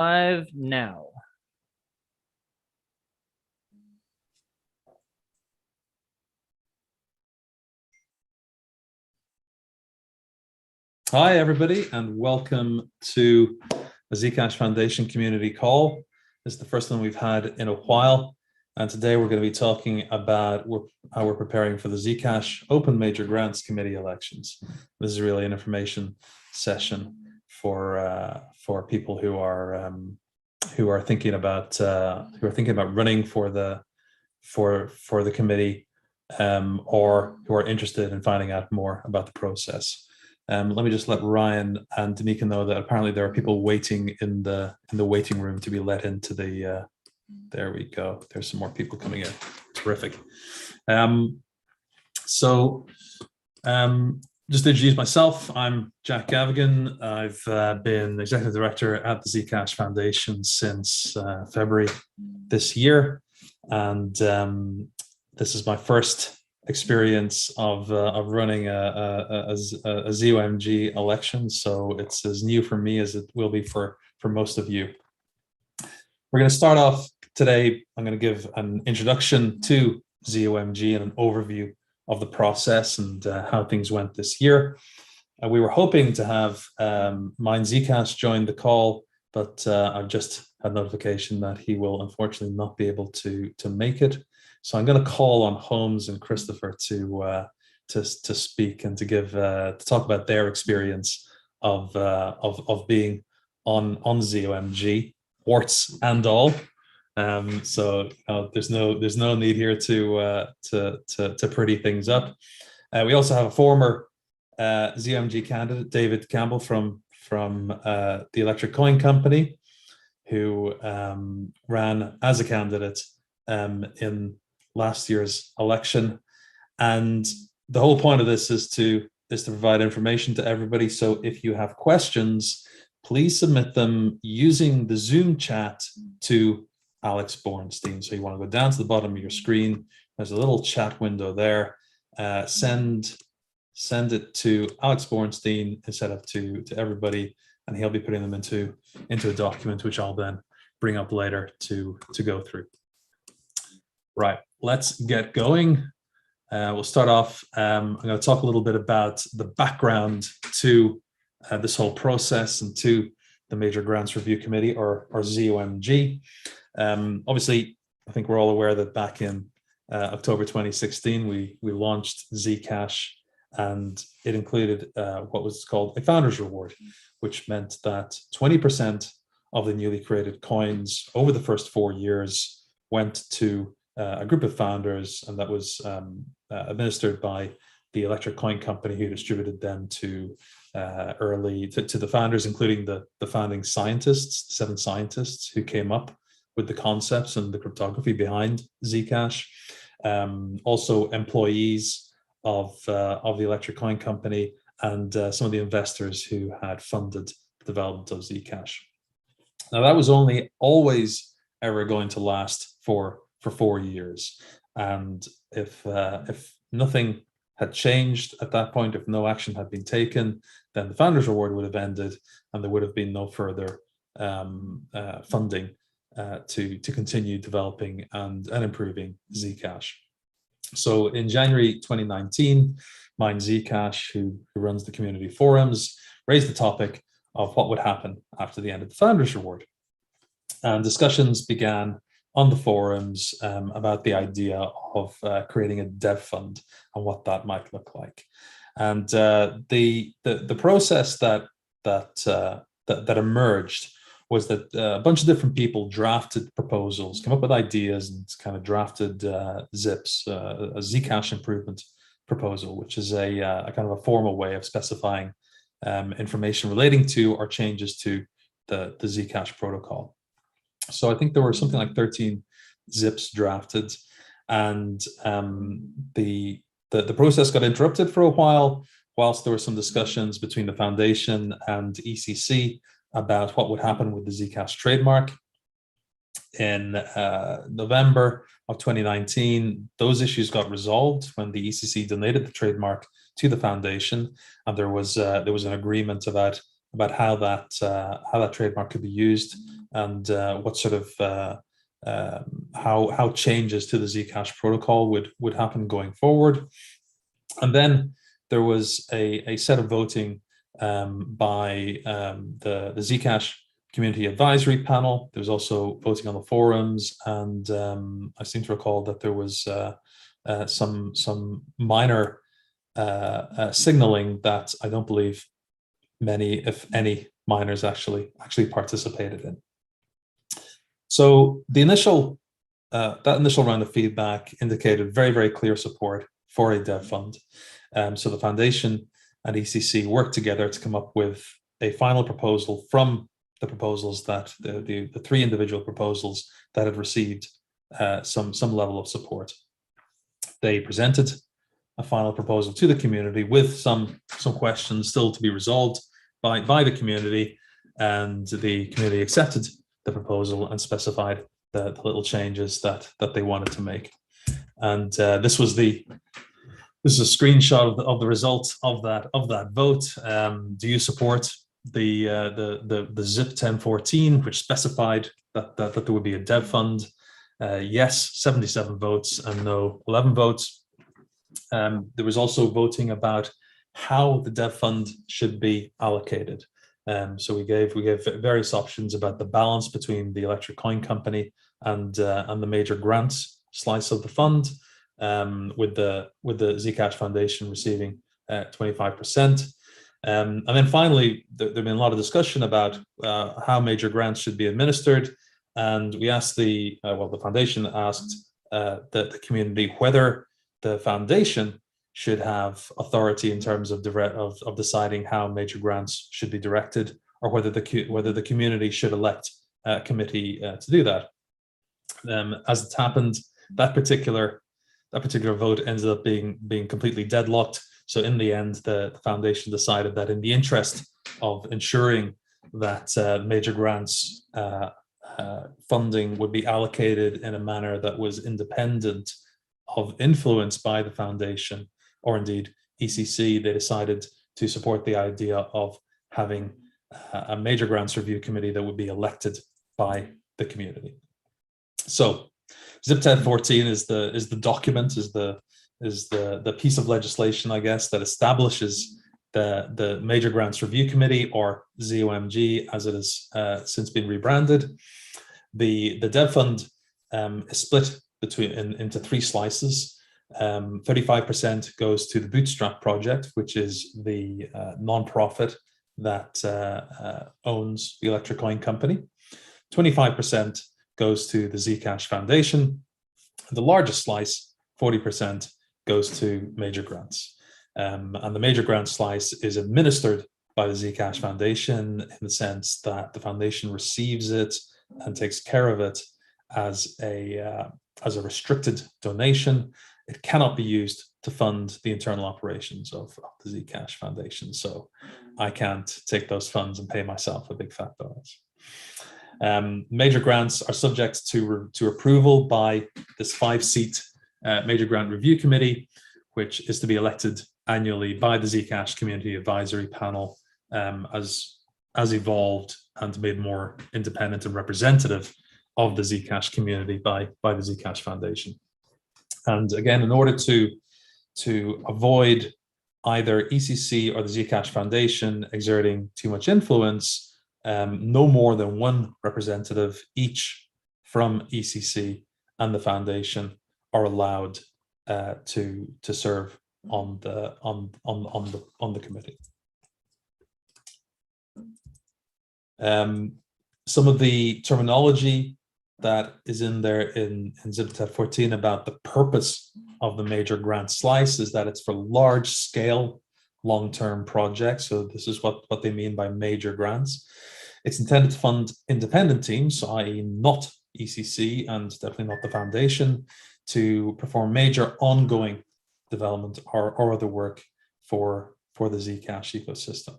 Live now. Hi, everybody, and welcome to the Zcash Foundation community call. This is the first one we've had in a while, and today we're going to be talking about how we're preparing for the Zcash Open Major Grants Committee elections. This is really an information session for people who are thinking about running for the committee, or who are interested in finding out more about the process. Let me just let Ryan and Danica know that apparently there are people waiting in the waiting room to be let into the. There we go. There's some more people coming in. Terrific. Just to introduce myself, I'm Jack Gavigan. I've been executive director at the Zcash Foundation since February this year, and this is my first experience of running a ZOMG election, so it's as new for me as it will be for most of you. We're going to start off today. I'm going to give an introduction to ZOMG and an overview of the process and how things went this year. We were hoping to have Mind Zcash join the call, but I've just had notification that he will unfortunately not be able to make it. So I'm going to call on Holmes and Christopher to speak and to talk about their experience of being on ZOMG, warts and all. So there's no need here to pretty things up. We also have a former ZOMG candidate, David Campbell from the Electric Coin Company, who ran as a candidate in last year's election, and the whole point of this is to provide information to everybody. So if you have questions, please submit them using the Zoom chat to Alex Bornstein. So you want to go down to the bottom of your screen. There's a little chat window there. Send it to Alex Bornstein instead of to everybody, and he'll be putting them into a document which I'll then bring up later to go through. Right, let's get going. We'll start off. I'm going to talk a little bit about the background to this whole process and to the Major Grants Review Committee, or ZOMG. Obviously, I think we're all aware that back in October 2016, we launched Zcash, and it included what was called a founder's reward, which meant that 20% of the newly created coins over the first 4 years went to a group of founders, and that was administered by the Electric Coin Company, who distributed them to the founders, including the founding scientists, the 7 scientists who came up with the concepts and the cryptography behind Zcash. Also employees of the Electric Coin Company, and some of the investors who had funded the development of Zcash. Now, that was always ever going to last for 4 years, and if nothing had changed at that point, if no action had been taken, then the founders reward would have ended, and there would have been no further funding to continue developing and improving Zcash. So in January 2019, Mind Zcash, who runs the community forums, raised the topic of what would happen after the end of the founders reward, and discussions began on the forums about the idea of creating a dev fund and what that might look like. And the process that emerged was that a bunch of different people drafted proposals, came up with ideas, and kind of drafted ZIPs, a Zcash improvement proposal, which is a kind of a formal way of specifying information relating to or changes to the Zcash protocol. So I think there were something like 13 ZIPs drafted, and the process got interrupted for a while whilst there were some discussions between the foundation and ECC about what would happen with the Zcash trademark. In November of 2019, those issues got resolved when the ECC donated the trademark to the foundation, and there was an agreement about how that trademark could be used and what sort of how changes to the Zcash protocol would happen going forward. And then there was a set of voting by the Zcash Community Advisory Panel. There was also voting on the forums, and I seem to recall that there was some minor signaling that I don't believe many, if any, minors actually participated in. So the that initial round of feedback indicated very, very clear support for a dev fund. So the foundation and ECC worked together to come up with a final proposal from the proposals that the three individual proposals that had received some level of support. They presented a final proposal to the community with some questions still to be resolved by the community, and the community accepted the proposal and specified the little changes that they wanted to make. And this is a screenshot of the result of that vote. Do you support the ZIP 1014, which specified that there would be a dev fund? Yes, 77 votes, and no, 11 votes. There was also voting about how the dev fund should be allocated. So we gave various options about the balance between the Electric Coin Company and the major grants slice of the fund, with the Zcash Foundation receiving 25%. And then finally, there's been a lot of discussion about how major grants should be administered. And we asked the foundation asked the community whether the foundation should have authority in terms of deciding how major grants should be directed, or whether the community should elect a committee to do that. As it happened, that particular vote ended up being completely deadlocked. So in the end, the foundation decided that in the interest of ensuring that major grants funding would be allocated in a manner that was independent of influence by the foundation, or indeed ECC, they decided to support the idea of having a major grants review committee that would be elected by the community. So ZIP 1014 is the document, is the piece of legislation, I guess, that establishes the Major Grants Review Committee, or ZOMG, as it has since been rebranded. The dev fund is split into three slices. 35% goes to the Bootstrap project, which is the nonprofit that owns the Electric Coin Company. 25% goes to the Zcash Foundation. The largest slice, 40%, goes to major grants. And the major grant slice is administered by the Zcash Foundation, in the sense that the foundation receives it and takes care of it as a restricted donation. It cannot be used to fund the internal operations of the Zcash Foundation. So I can't take those funds and pay myself a big fat bonus. Major grants are subject to approval by this 5-seat Major Grant Review Committee, which is to be elected annually by the Zcash Community Advisory Panel, as evolved and made more independent and representative of the Zcash community by the Zcash Foundation. And again, in order to avoid either ECC or the Zcash Foundation exerting too much influence, no more than one representative each from ECC and the foundation are allowed to serve on the committee. Some of the terminology that is in there in ZIP 1014 about the purpose of the major grant slice is that it's for large scale long-term projects. So this is what they mean by major grants. It's intended to fund independent teams, i.e. not ECC and definitely not the foundation, to perform major ongoing development or other work for the Zcash ecosystem.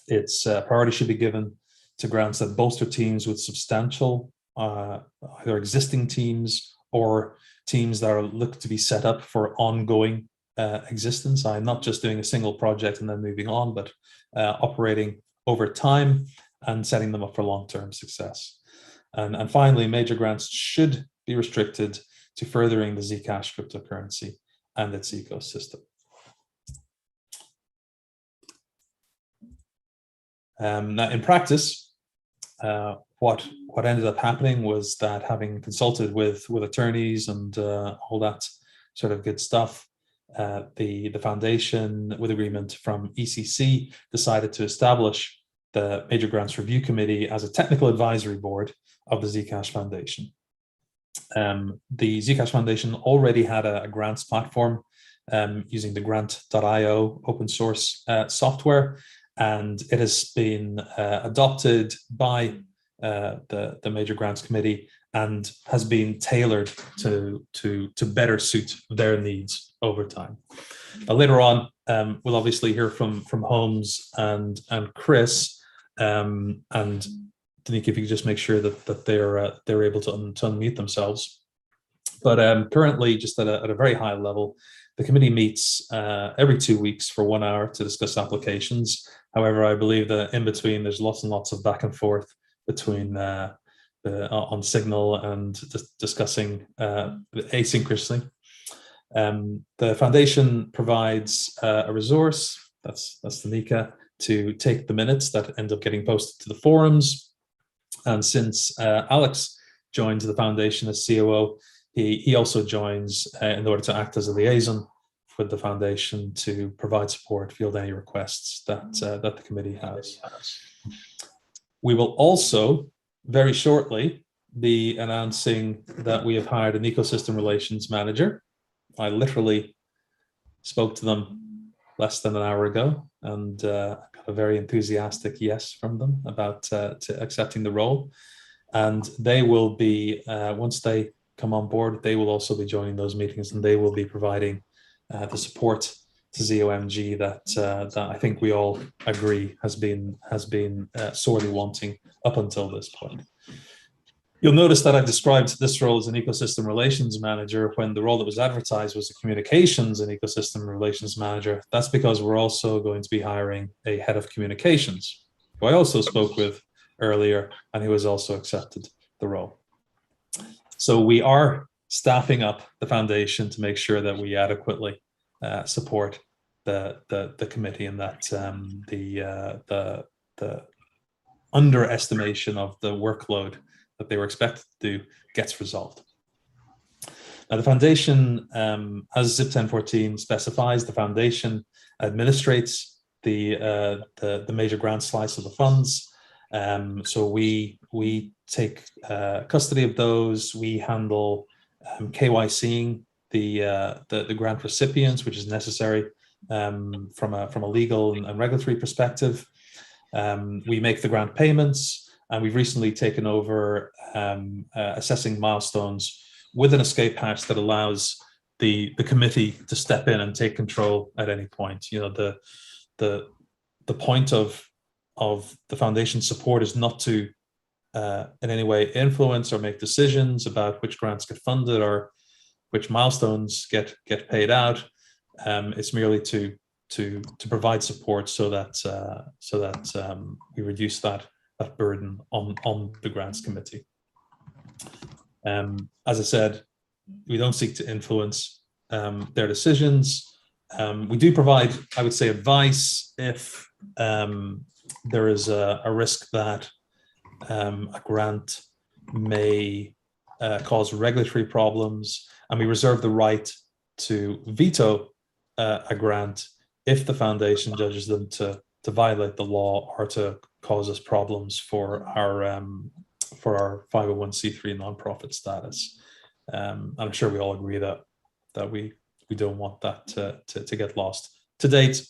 Its priority should be given to grants that bolster teams with substantial either existing teams or teams that are looked to be set up for ongoing existence. I'm not just doing a single project and then moving on, but operating over time, and setting them up for long-term success. And finally, major grants should be restricted to furthering the Zcash cryptocurrency and its ecosystem. Now, in practice, what ended up happening was that, having consulted with attorneys and all that sort of good stuff, the foundation, with agreement from ECC, decided to establish the Major Grants Review Committee as a technical advisory board of the Zcash Foundation. The Zcash Foundation already had a grants platform using the grant.io open source software, and it has been adopted by the Major Grants Committee and has been tailored to better suit their needs over time. Now, later on, we'll obviously hear from Holmes and Chris, and Danica, if you could just make sure that they're able to unmute themselves. But currently, just at a very high level, the committee meets every 2 weeks for 1 hour to discuss applications. However, I believe that in between, there's lots and lots of back and forth between on Signal and discussing asynchronously. The foundation provides a resource, that's Danica, to take the minutes that end up getting posted to the forums. And since Alex joined the foundation as COO, he also joins in order to act as a liaison with the foundation to provide support, field any requests that the committee has. We will also very shortly be announcing that we have hired an ecosystem relations manager. I literally spoke to them less than an hour ago and got a very enthusiastic yes from them about accepting the role. And they will be, once they come on board, they will also be joining those meetings, and they will be providing the support to ZOMG that I think we all agree has been sorely wanting up until this point. You'll notice that I've described this role as an ecosystem relations manager when the role that was advertised was a communications and ecosystem relations manager. That's because we're also going to be hiring a head of communications, who I also spoke with earlier and who has also accepted the role. So we are staffing up the foundation to make sure that we adequately support the committee, and that the underestimation of the workload that they were expected to do gets resolved. Now, the foundation, as ZIP 1014 specifies, the foundation administrates the major grant slice of the funds. So we take custody of those. We handle KYCing the grant recipients, which is necessary from a legal and regulatory perspective. We make the grant payments, and we've recently taken over assessing milestones with an escape hatch that allows the committee to step in and take control at any point. You know, the point of the foundation support is not to in any way influence or make decisions about which grants get funded or which milestones get paid out. It's merely to provide support so that we reduce that burden on the grants committee. As I said, we don't seek to influence their decisions. We do provide, I would say, advice if there is a risk that a grant may cause regulatory problems, and we reserve the right to veto a grant if the foundation judges them to violate the law or to cause us problems for our 501c3 nonprofit status. I'm sure we all agree that we don't want that to get lost. To date,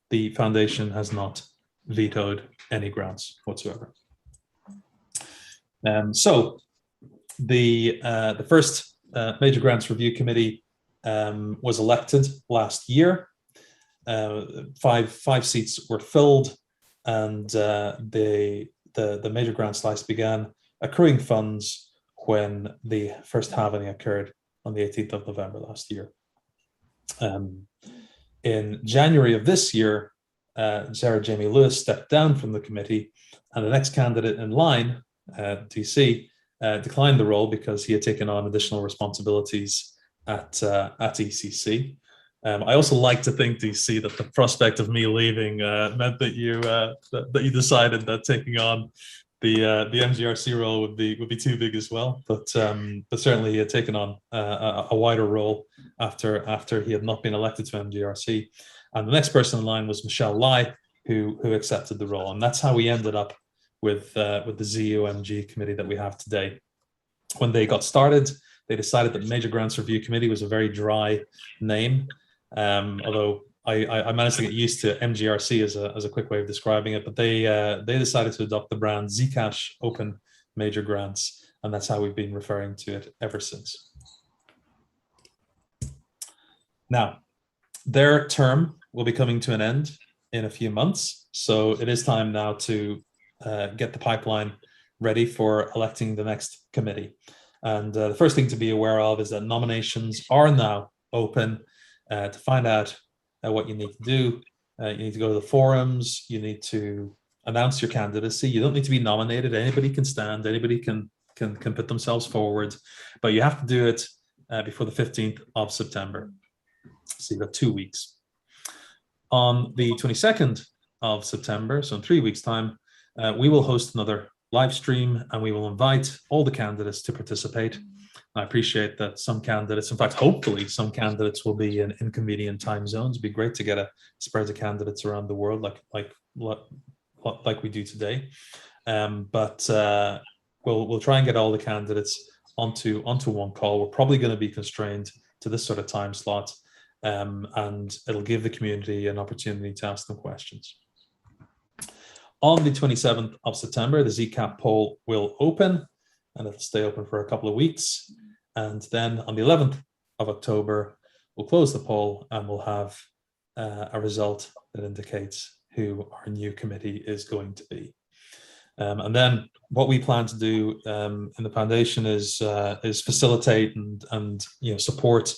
the foundation has not vetoed any grants whatsoever. So the first Major Grants Review Committee was elected last year. Five seats were filled, and the major grant slice began accruing funds when the first halving occurred on the 18th of November last year. In January of this year, Sarah Jamie Lewis stepped down from the committee, and the next candidate in line, DC, declined the role because he had taken on additional responsibilities at ECC. I also like to think, DC, that the prospect of me leaving meant that you decided that taking on the MGRC role would be too big as well. But certainly he had taken on a wider role after he had not been elected to MGRC. And the next person in line was Michelle Lai, who accepted the role, and that's how we ended up with the ZOMG committee that we have today. When they got started, they decided that Major Grants Review Committee was a very dry name, although I managed to get used to MGRC as a quick way of describing it. But they decided to adopt the brand Zcash Open Major Grants, and that's how we've been referring to it ever since. Now, their term will be coming to an end in a few months, so it is time now to get the pipeline ready for electing the next committee. And the first thing to be aware of is that nominations are now open. To find out what you need to do, you need to go to the forums, you need to announce your candidacy. You don't need to be nominated. Anybody can stand, anybody can put themselves forward, but you have to do it before the 15th of September. So you've got 2 weeks. On the 22nd of September, so in 3 weeks' time, we will host another live stream, and we will invite all the candidates to participate. I appreciate that some candidates, in fact, hopefully some candidates will be in inconvenient time zones. It'd be great to get a spread of candidates around the world like we do today. But we'll try and get all the candidates onto one call. We're probably going to be constrained to this sort of time slot, and it'll give the community an opportunity to ask them questions. On the 27th of September, the ZCAP poll will open, and it'll stay open for a couple of weeks. And then on the 11th of October, we'll close the poll, and we'll have a result that indicates who our new committee is going to be. And then what we plan to do in the foundation is facilitate and support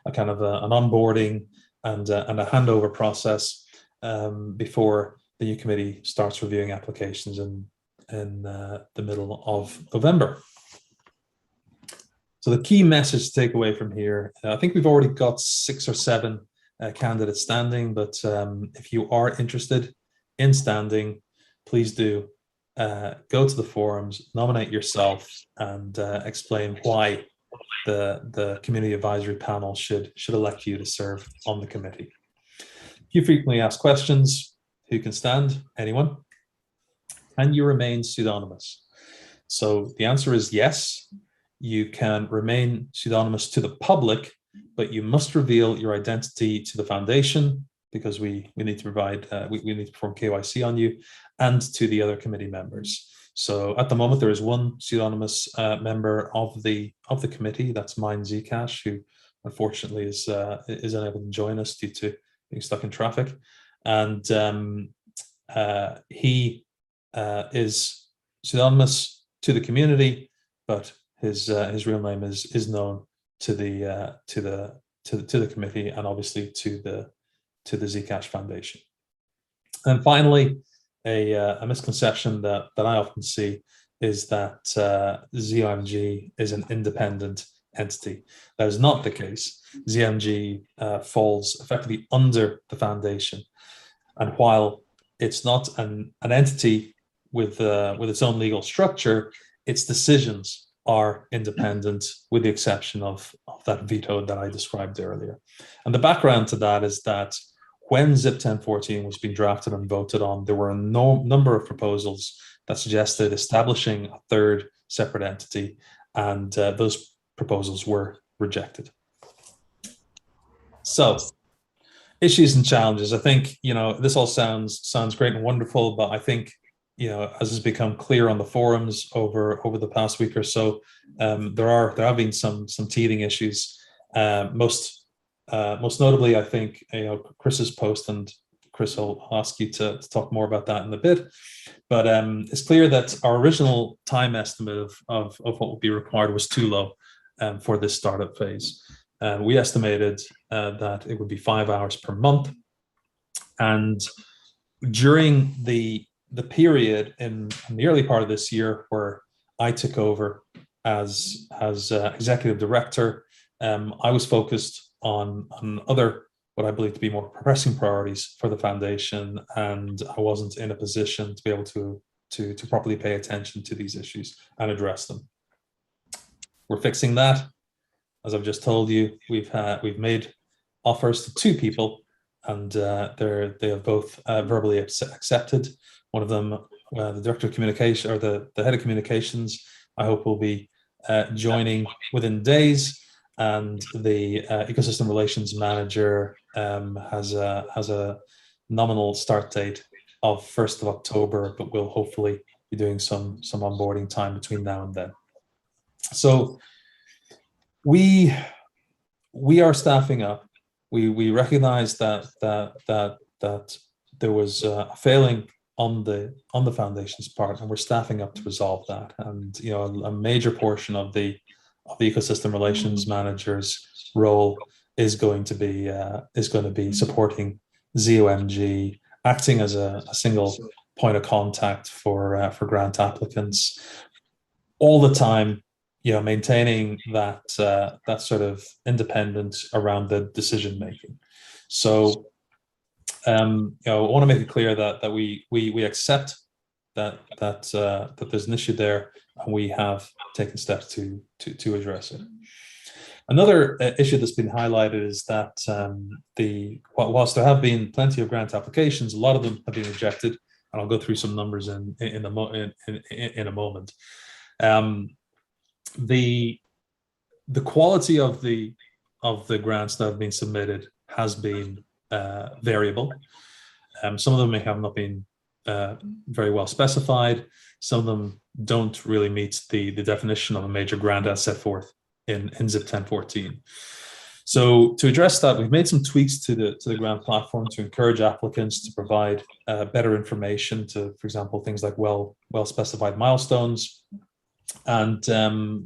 a kind of an onboarding and a handover process before the new committee starts reviewing applications in the middle of November. So the key message to take away from here, I think we've already got 6 or 7 candidates standing, but if you are interested in standing, please do go to the forums, nominate yourself, and explain why the community advisory panel should elect you to serve on the committee. You frequently ask questions. Who can stand? Anyone? Can you remain pseudonymous? So the answer is yes. You can remain pseudonymous to the public, but you must reveal your identity to the foundation, because we need to provide, we need to perform KYC on you, and to the other committee members. So at the moment, there is one pseudonymous member of the committee. That's mine, Zcash, who unfortunately is unable to join us due to being stuck in traffic. And he is pseudonymous to the community, but his real name is known to the committee, and obviously to the Zcash Foundation. And finally, a misconception that I often see is that ZOMG is an independent entity. That is not the case. ZOMG falls effectively under the foundation, and while it's not an entity with its own legal structure, its decisions are independent, with the exception of that veto that I described earlier. And the background to that is that when ZIP 1014 was being drafted and voted on, there were a number of proposals that suggested establishing a third separate entity, and those proposals were rejected. So, issues and challenges. I think, this all sounds great and wonderful, but I think, as has become clear on the forums over the past week or so, there have been some teething issues. Most notably, I think, Chris's post, and Chris, I'll ask you to talk more about that in a bit. But it's clear that our original time estimate of what would be required was too low for this startup phase. We estimated that it would be 5 hours per month, and during the period in the early part of this year where I took over as executive director, I was focused on other, what I believe to be more pressing priorities for the foundation, and I wasn't in a position to be able to properly pay attention to these issues and address them. We're fixing that. As I've just told you, we've made offers to 2 people, and they have both verbally accepted. One of them, the director of communication, or the head of communications, I hope will be joining within days, and the ecosystem relations manager has a nominal start date of 1st of October, but we'll hopefully be doing some onboarding time between now and then. So we are staffing up. We recognize that there was a failing on the foundation's part, and we're staffing up to resolve that. And a major portion of the ecosystem relations manager's role is going to be supporting ZOMG, acting as a single point of contact for grant applicants all the time, maintaining that sort of independence around the decision making. So I want to make it clear that we accept that there's an issue there, and we have taken steps to address it. Another issue that's been highlighted is that whilst there have been plenty of grant applications, a lot of them have been rejected, and I'll go through some numbers in a moment. The quality of the grants that have been submitted has been variable. Some of them may have not been very well specified. Some of them don't really meet the definition of a major grant as set forth in ZIP 1014. So to address that, we've made some tweaks to the grant platform to encourage applicants to provide better information to, for example, things like well specified milestones. And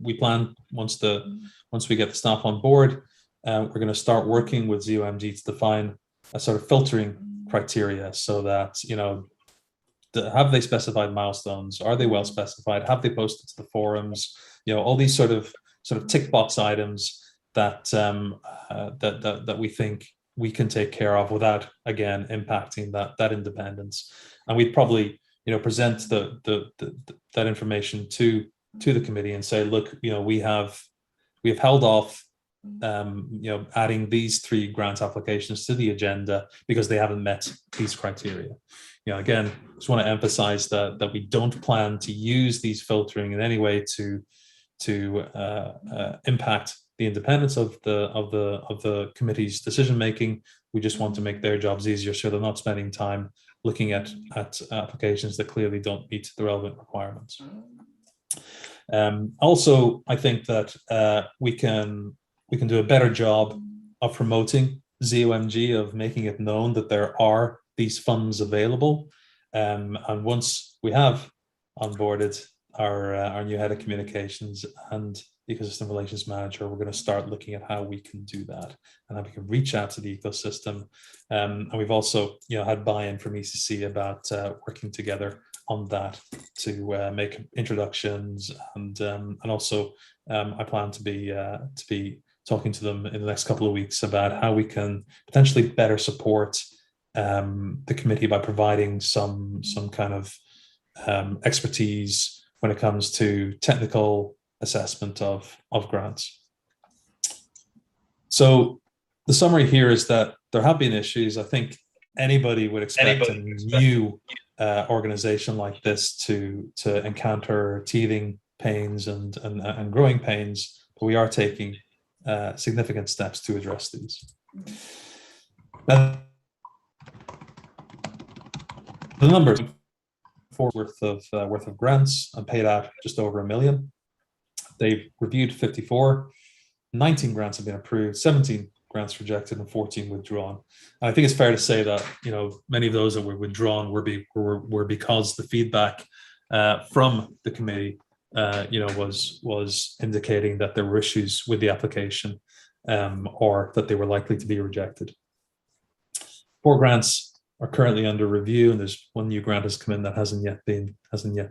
we plan, once we get the staff on board, we're going to start working with ZOMG to define a sort of filtering criteria, so that have they specified milestones? Are they well specified? Have they posted to the forums? All these sort of tick box items that that we think we can take care of without, again, impacting that independence. And we'd probably present that information to the committee and say, look, we have held off adding these 3 grant applications to the agenda because they haven't met these criteria. Again, just want to emphasize that we don't plan to use these filtering in any way to impact the independence of the committee's decision making. We just want to make their jobs easier, so they're not spending time looking at applications that clearly don't meet the relevant requirements. Also, I think that we can do a better job of promoting ZOMG, of making it known that there are these funds available. And once we have onboarded our new head of communications and ecosystem relations manager, we're going to start looking at how we can do that and how we can reach out to the ecosystem. And we've also had buy-in from ECC about working together on that to make introductions, and also I plan to be talking to them in the next couple of weeks about how we can potentially better support the committee by providing some kind of expertise when it comes to technical assessment of grants. So the summary here is that there have been issues. I think anybody would expect a new organization like this to encounter teething pains and growing pains, but we are taking significant steps to address these. Now, the numbers worth of grants and paid out just over $1 million. They've reviewed 54, 19 grants have been approved, 17 grants rejected, and 14 withdrawn. And I think it's fair to say that many of those that were withdrawn were because the feedback from the committee was indicating that there were issues with the application, or that they were likely to be rejected. 4 grants are currently under review, and there's one new grant has come in that hasn't yet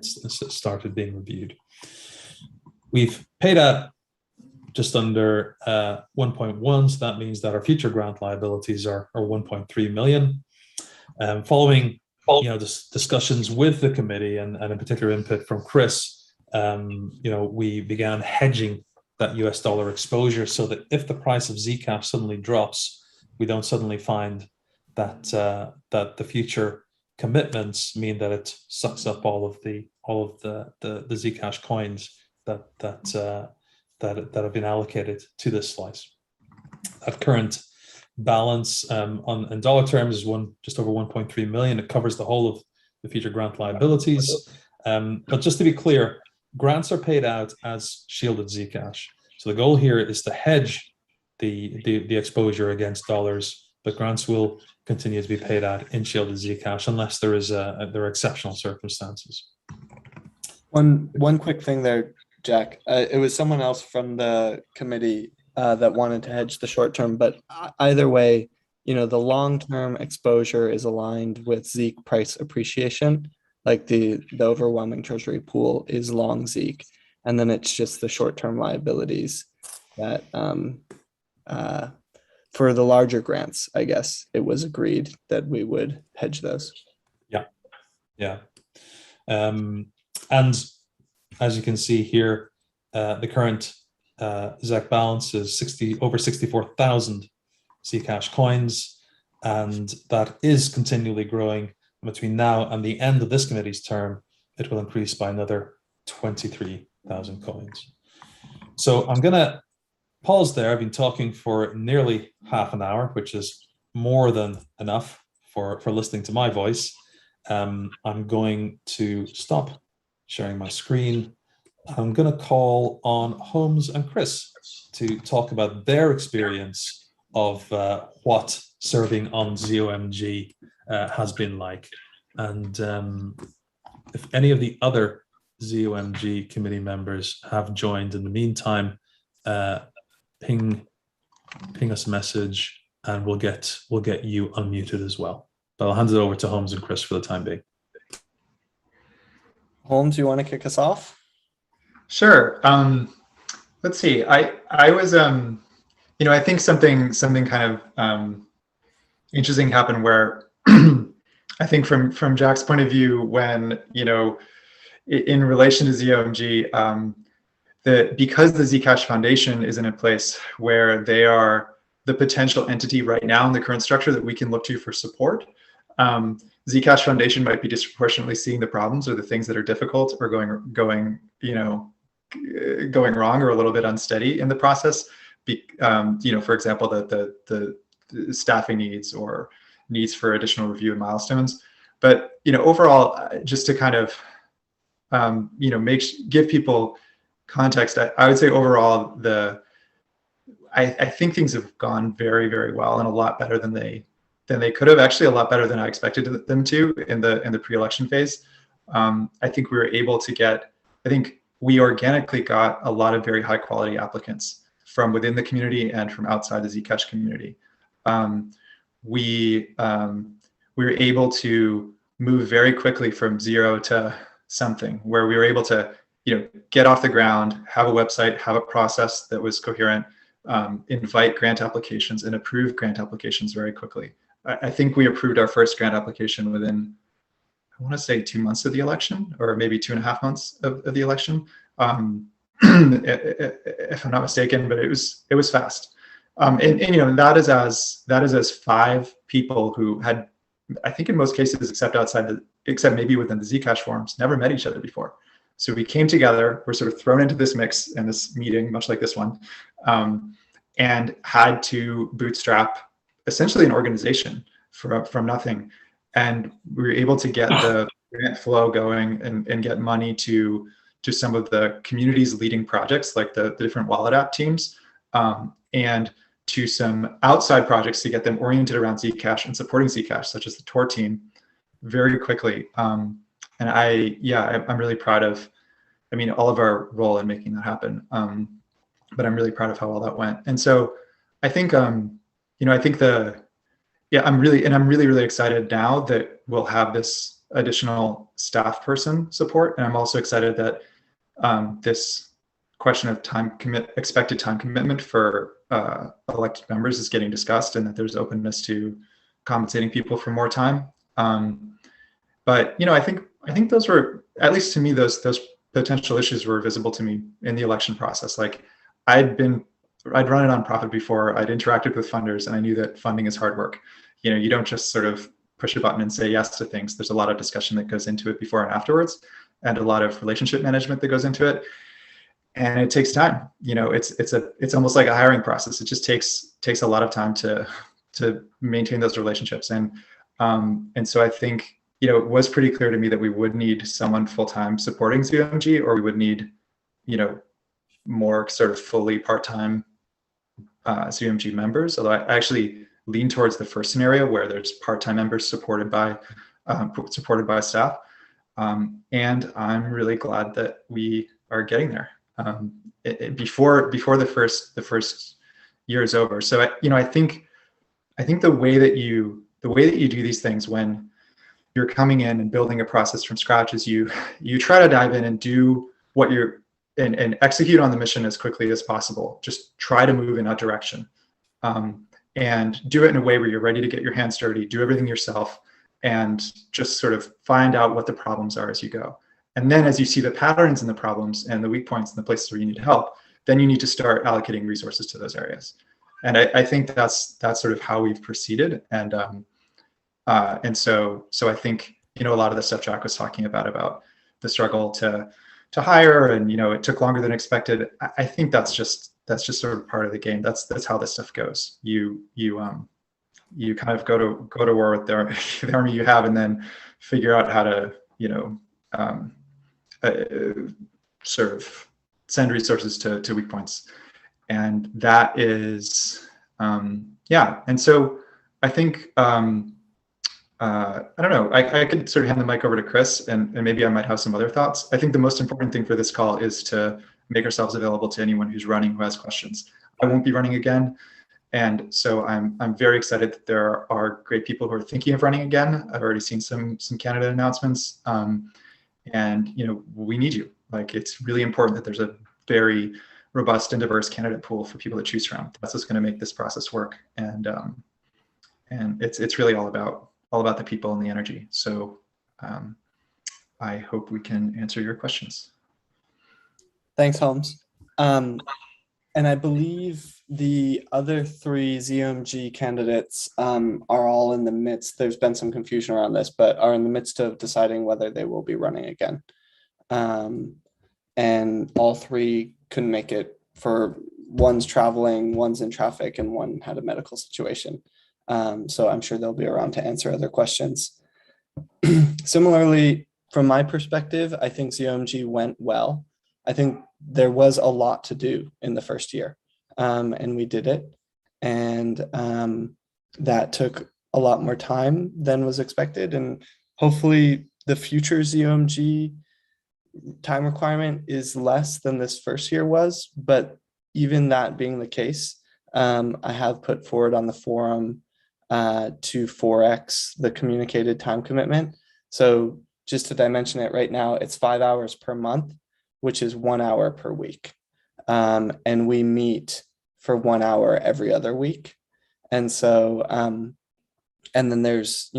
started being reviewed. We've paid out just under 1.1, so that means that our future grant liabilities are 1.3 million. Following discussions with the committee and in particular input from Chris, we began hedging that US dollar exposure so that if the price of Zcash suddenly drops, we don't suddenly find that the future commitments mean that it sucks up all of the Zcash coins that have been allocated to this slice. That current balance in dollar terms is just over 1.3 million. It covers the whole of the future grant liabilities. But just to be clear, grants are paid out as shielded Zcash. So the goal here is to hedge the exposure against dollars, but grants will continue to be paid out in shielded Zcash unless there are exceptional circumstances. One quick thing there, Jack. It was someone else from the committee that wanted to hedge the short term, but either way, the long-term exposure is aligned with Zeke price appreciation. Like the overwhelming treasury pool is long Zeke, and then it's just the short-term liabilities that for the larger grants, I guess it was agreed that we would hedge those. Yeah. And as you can see here, the current ZEC balance is over 64,000 Zcash coins, and that is continually growing. Between now and the end of this committee's term, it will increase by another 23,000 coins. So I'm going to pause there. I've been talking for nearly half an hour, which is more than enough for listening to my voice. I'm going to stop sharing my screen. I'm going to call on Holmes and Chris to talk about their experience of what serving on ZOMG has been like. And if any of the other ZOMG committee members have joined in the meantime, ping us a message and we'll get you unmuted as well. But I'll hand it over to Holmes and Chris for the time being. Holmes, you want to kick us off? Sure. Let's see. I was I think something kind of interesting happened where I think from Jack's point of view, when in relation to ZOMG, because the Zcash Foundation isn't in place where they are the potential entity right now in the current structure that we can look to for support, Zcash Foundation might be disproportionately seeing the problems or the things that are difficult or going wrong or a little bit unsteady in the process. For example, the staffing needs or needs for additional review and milestones. But overall, just to kind of give people context, I would say overall I think things have gone very, very well and a lot better than they could have. Actually, a lot better than I expected them to in the pre-election phase. I think we were able to get. I think we organically got a lot of very high quality applicants from within the community and from outside the Zcash community. We were able to move very quickly from zero to something where we were able to get off the ground, have a website, have a process that was coherent, invite grant applications and approve grant applications very quickly. I think we approved our first grant application within, I want to say 2 months of the election, or maybe 2.5 months of the election, if I'm not mistaken. But it was fast, and that is as 5 people who had, I think in most cases, except maybe within the Zcash forums, never met each other before. So we came together, we're sort of thrown into this mix and this meeting, much like this one, and had to bootstrap essentially an organization from nothing. And we were able to get the grant flow going and get money to some of the community's leading projects, like the different wallet app teams, and to some outside projects to get them oriented around Zcash and supporting Zcash, such as the Tor team, very quickly. And I'm really proud of, all of our role in making that happen. But I'm really proud of how well that went. And so I think, yeah, I'm really excited now that we'll have this additional staff person support. And I'm also excited that this question of expected time commitment for elected members is getting discussed, and that there's openness to compensating people for more time. But I think those were, at least to me, those potential issues were visible to me in the election process. Like I'd run a nonprofit before, I'd interacted with funders, and I knew that funding is hard work. You don't just sort of push a button and say yes to things. There's a lot of discussion that goes into it before and afterwards, and a lot of relationship management that goes into it. And it takes time. It's almost like a hiring process. It just takes a lot of time to maintain those relationships. And so I think, it was pretty clear to me that we would need someone full-time supporting ZOMG, or we would need, more sort of fully part-time ZOMG members. Although I actually lean towards the first scenario, where there's part-time members supported by staff. And I'm really glad that we are getting there before the first year is over. So I think the way that you do these things when you're coming in and building a process from scratch is you try to dive in and do what and execute on the mission as quickly as possible. Just try to move in that direction, and do it in a way where you're ready to get your hands dirty, do everything yourself, and just sort of find out what the problems are as you go. And then as you see the patterns and the problems and the weak points and the places where you need help, then you need to start allocating resources to those areas. And I think that's sort of how we've proceeded. And so I think, a lot of the stuff Jack was talking about the struggle to hire, and, it took longer than expected. I think that's just sort of part of the game. That's how this stuff goes. You kind of go to war with the army you have, and then figure out how to, sort of send resources to weak points. And that is, yeah. And so I think, I don't know, I could sort of hand the mic over to Chris, and maybe I might have some other thoughts. I think the most important thing for this call is to make ourselves available to anyone who's running who has questions. I won't be running again. And so I'm very excited that there are great people who are thinking of running again. I've already seen some candidate announcements. And we need you. Like, it's really important that there's a very robust and diverse candidate pool for people to choose from. That's what's going to make this process work. And it's really all about the people and the energy. So I hope we can answer your questions. Thanks, Holmes. And I believe the other three ZOMG candidates are all in the midst. There's been some confusion around this, but are in the midst of deciding whether they will be running again. And all three couldn't make it, for one's traveling, one's in traffic, and one had a medical situation. So I'm sure they'll be around to answer other questions. Similarly, from my perspective, I think ZOMG went well. I think there was a lot to do in the first year, and we did it. And that took a lot more time than was expected. And hopefully the future ZOMG time requirement is less than this first year was. But even that being the case, I have put forward on the forum to 4x the communicated time commitment. So just to dimension it, right now, it's 5 hours per month, which is 1 hour per week. And we meet for 1 hour every other week. And so, and then there's,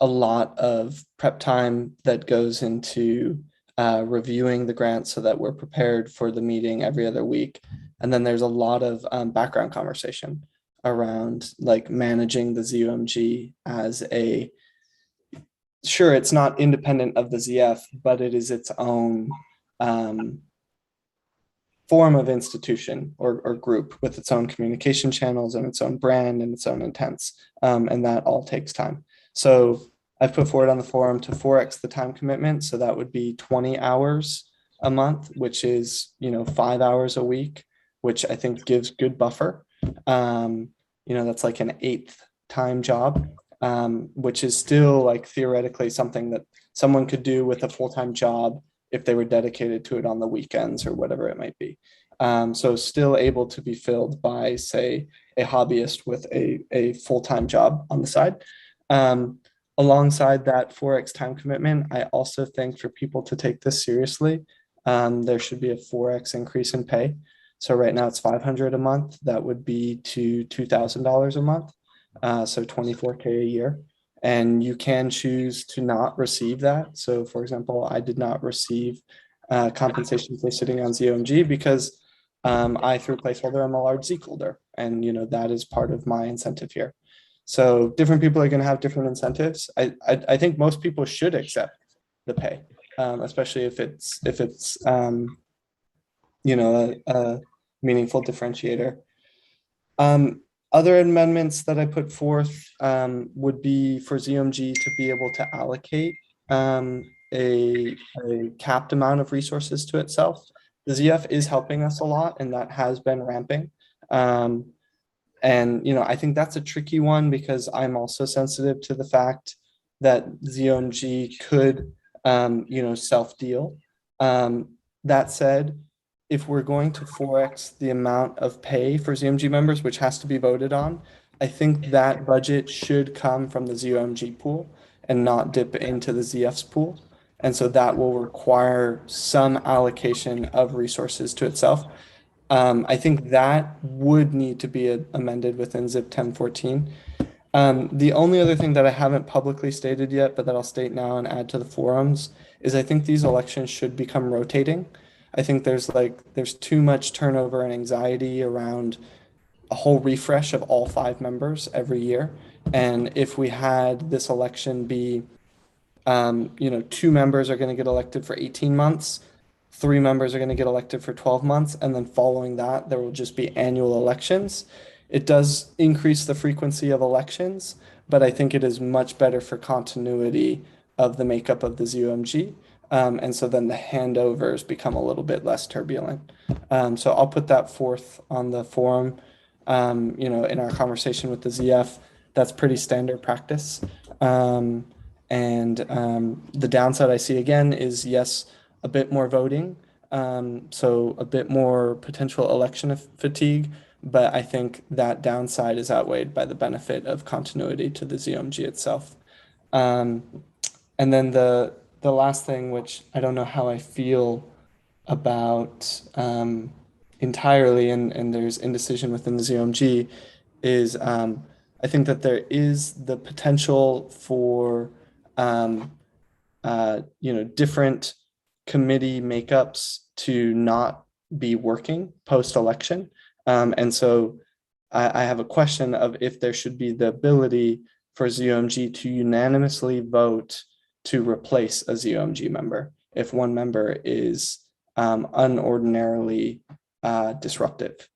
a lot of prep time that goes into reviewing the grant so that we're prepared for the meeting every other week. And then there's a lot of background conversation around like managing the ZOMG as a, sure, it's not independent of the ZF, but it is its own form of institution or group with its own communication channels and its own brand and its own intents. And that all takes time. So I've put forward on the forum to 4x the time commitment. So that would be 20 hours a month, which is, 5 hours a week, which I think gives good buffer. That's like an 8th time job, which is still like theoretically something that someone could do with a full-time job if they were dedicated to it on the weekends or whatever it might be. So still able to be filled by, say, a hobbyist with a full-time job on the side. Alongside that 4x time commitment, I also think for people to take this seriously, there should be a 4x increase in pay. So right now it's $500 a month. That would be to $2,000 a month. So 24K a year. And you can choose to not receive that. So for example, I did not receive compensation for sitting on ZOMG because I, through placeholder, I'm a large Zeke holder. And that is part of my incentive here. So different people are going to have different incentives. I think most people should accept the pay, especially if it's a meaningful differentiator. Other amendments that I put forth would be for ZOMG to be able to allocate a capped amount of resources to itself. The ZF is helping us a lot, and that has been ramping. And I think that's a tricky one because I'm also sensitive to the fact that ZOMG could, self-deal. That said, if we're going to 4x the amount of pay for ZOMG members, which has to be voted on, I think that budget should come from the ZOMG pool and not dip into the ZF's pool. And so that will require some allocation of resources to itself. I think that would need to be amended within ZIP 1014. The only other thing that I haven't publicly stated yet, but that I'll state now and add to the forums, is I think these elections should become rotating. I think there's too much turnover and anxiety around a whole refresh of all 5 members every year. And if we had this election be, 2 members are going to get elected for 18 months, 3 members are going to get elected for 12 months, and then following that, there will just be annual elections. It does increase the frequency of elections, but I think it is much better for continuity of the makeup of the ZOMG. And so then the handovers become a little bit less turbulent. So I'll put that forth on the forum, in our conversation with the ZF. That's pretty standard practice. The downside I see again is, yes, a bit more voting, so a bit more potential election fatigue, but I think that downside is outweighed by the benefit of continuity to the ZOMG itself. And then the last thing, which I don't know how I feel about entirely, and there's indecision within the ZOMG, is I think that there is the potential for different committee makeups to not be working post-election. And so I have a question of if there should be the ability for ZOMG to unanimously vote to replace a ZOMG member if one member is unordinarily disruptive.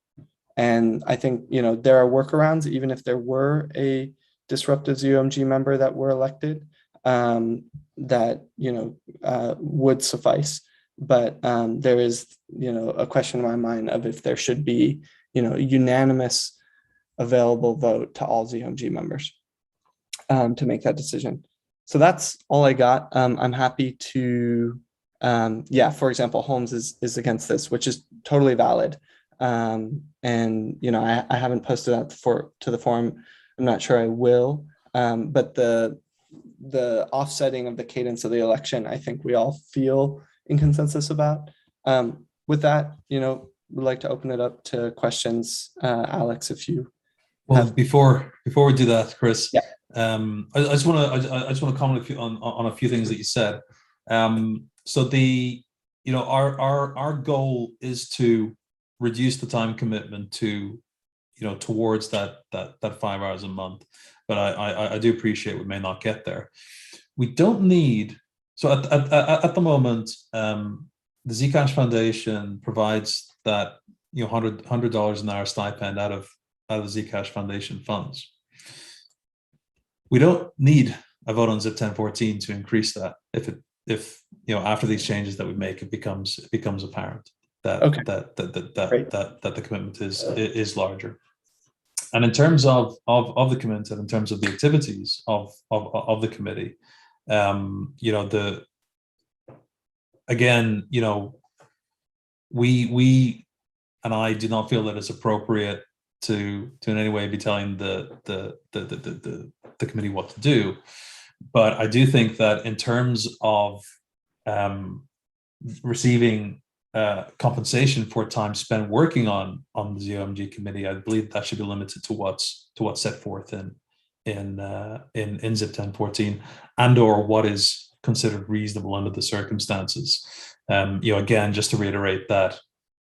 And I think, there are workarounds, even if there were a disruptive ZOMG member that were elected, that would suffice. But there is a question in my mind of if there should be a unanimous available vote to all ZOMG members to make that decision. So that's all I got. I'm happy to for example, Holmes is against this, which is totally valid. And I haven't posted that to the forum. I'm not sure I will, but the offsetting of the cadence of the election, I think we all feel in consensus about. With that, we'd like to open it up to questions. Alex, if you before we do that, Chris, yeah. I just want to comment on a few things that you said. So our goal is to reduce the time commitment to towards that 5 hours a month, but I do appreciate we may not get there. We don't need, so at the moment, the Zcash Foundation provides that $100 an hour stipend out of the Zcash Foundation funds. We don't need a vote on ZIP 1014 to increase that. If after these changes that we make, it becomes apparent that that the commitment is larger. And in terms of the commitment, and in terms of the activities of the committee, again, we and I do not feel that it's appropriate to in any way be telling the committee what to do. But I do think that in terms of receiving compensation for time spent working on the ZOMG committee, I believe that should be limited to what's set forth in ZIP 1014 and/or what is considered reasonable under the circumstances. Again, just to reiterate that,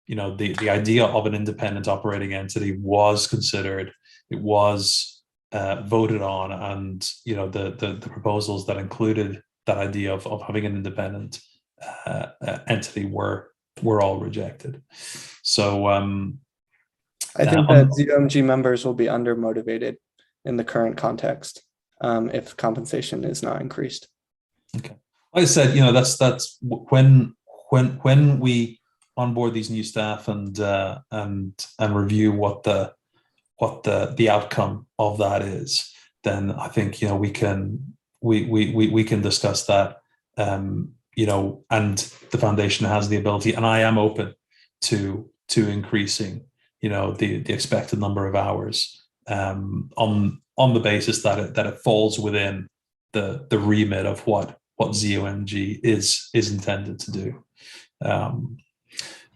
the idea of an independent operating entity was considered, it was voted on, and the proposals that included that idea of having an independent entity were all rejected. So I think that ZOMG members will be undermotivated in the current context if compensation is not increased. Okay, like I said, that's when we onboard these new staff and review what the outcome of that is, then I think we can discuss that. And the foundation has the ability, and I am open to increasing the expected number of hours on the basis that it falls within the remit of what ZOMG is intended to do.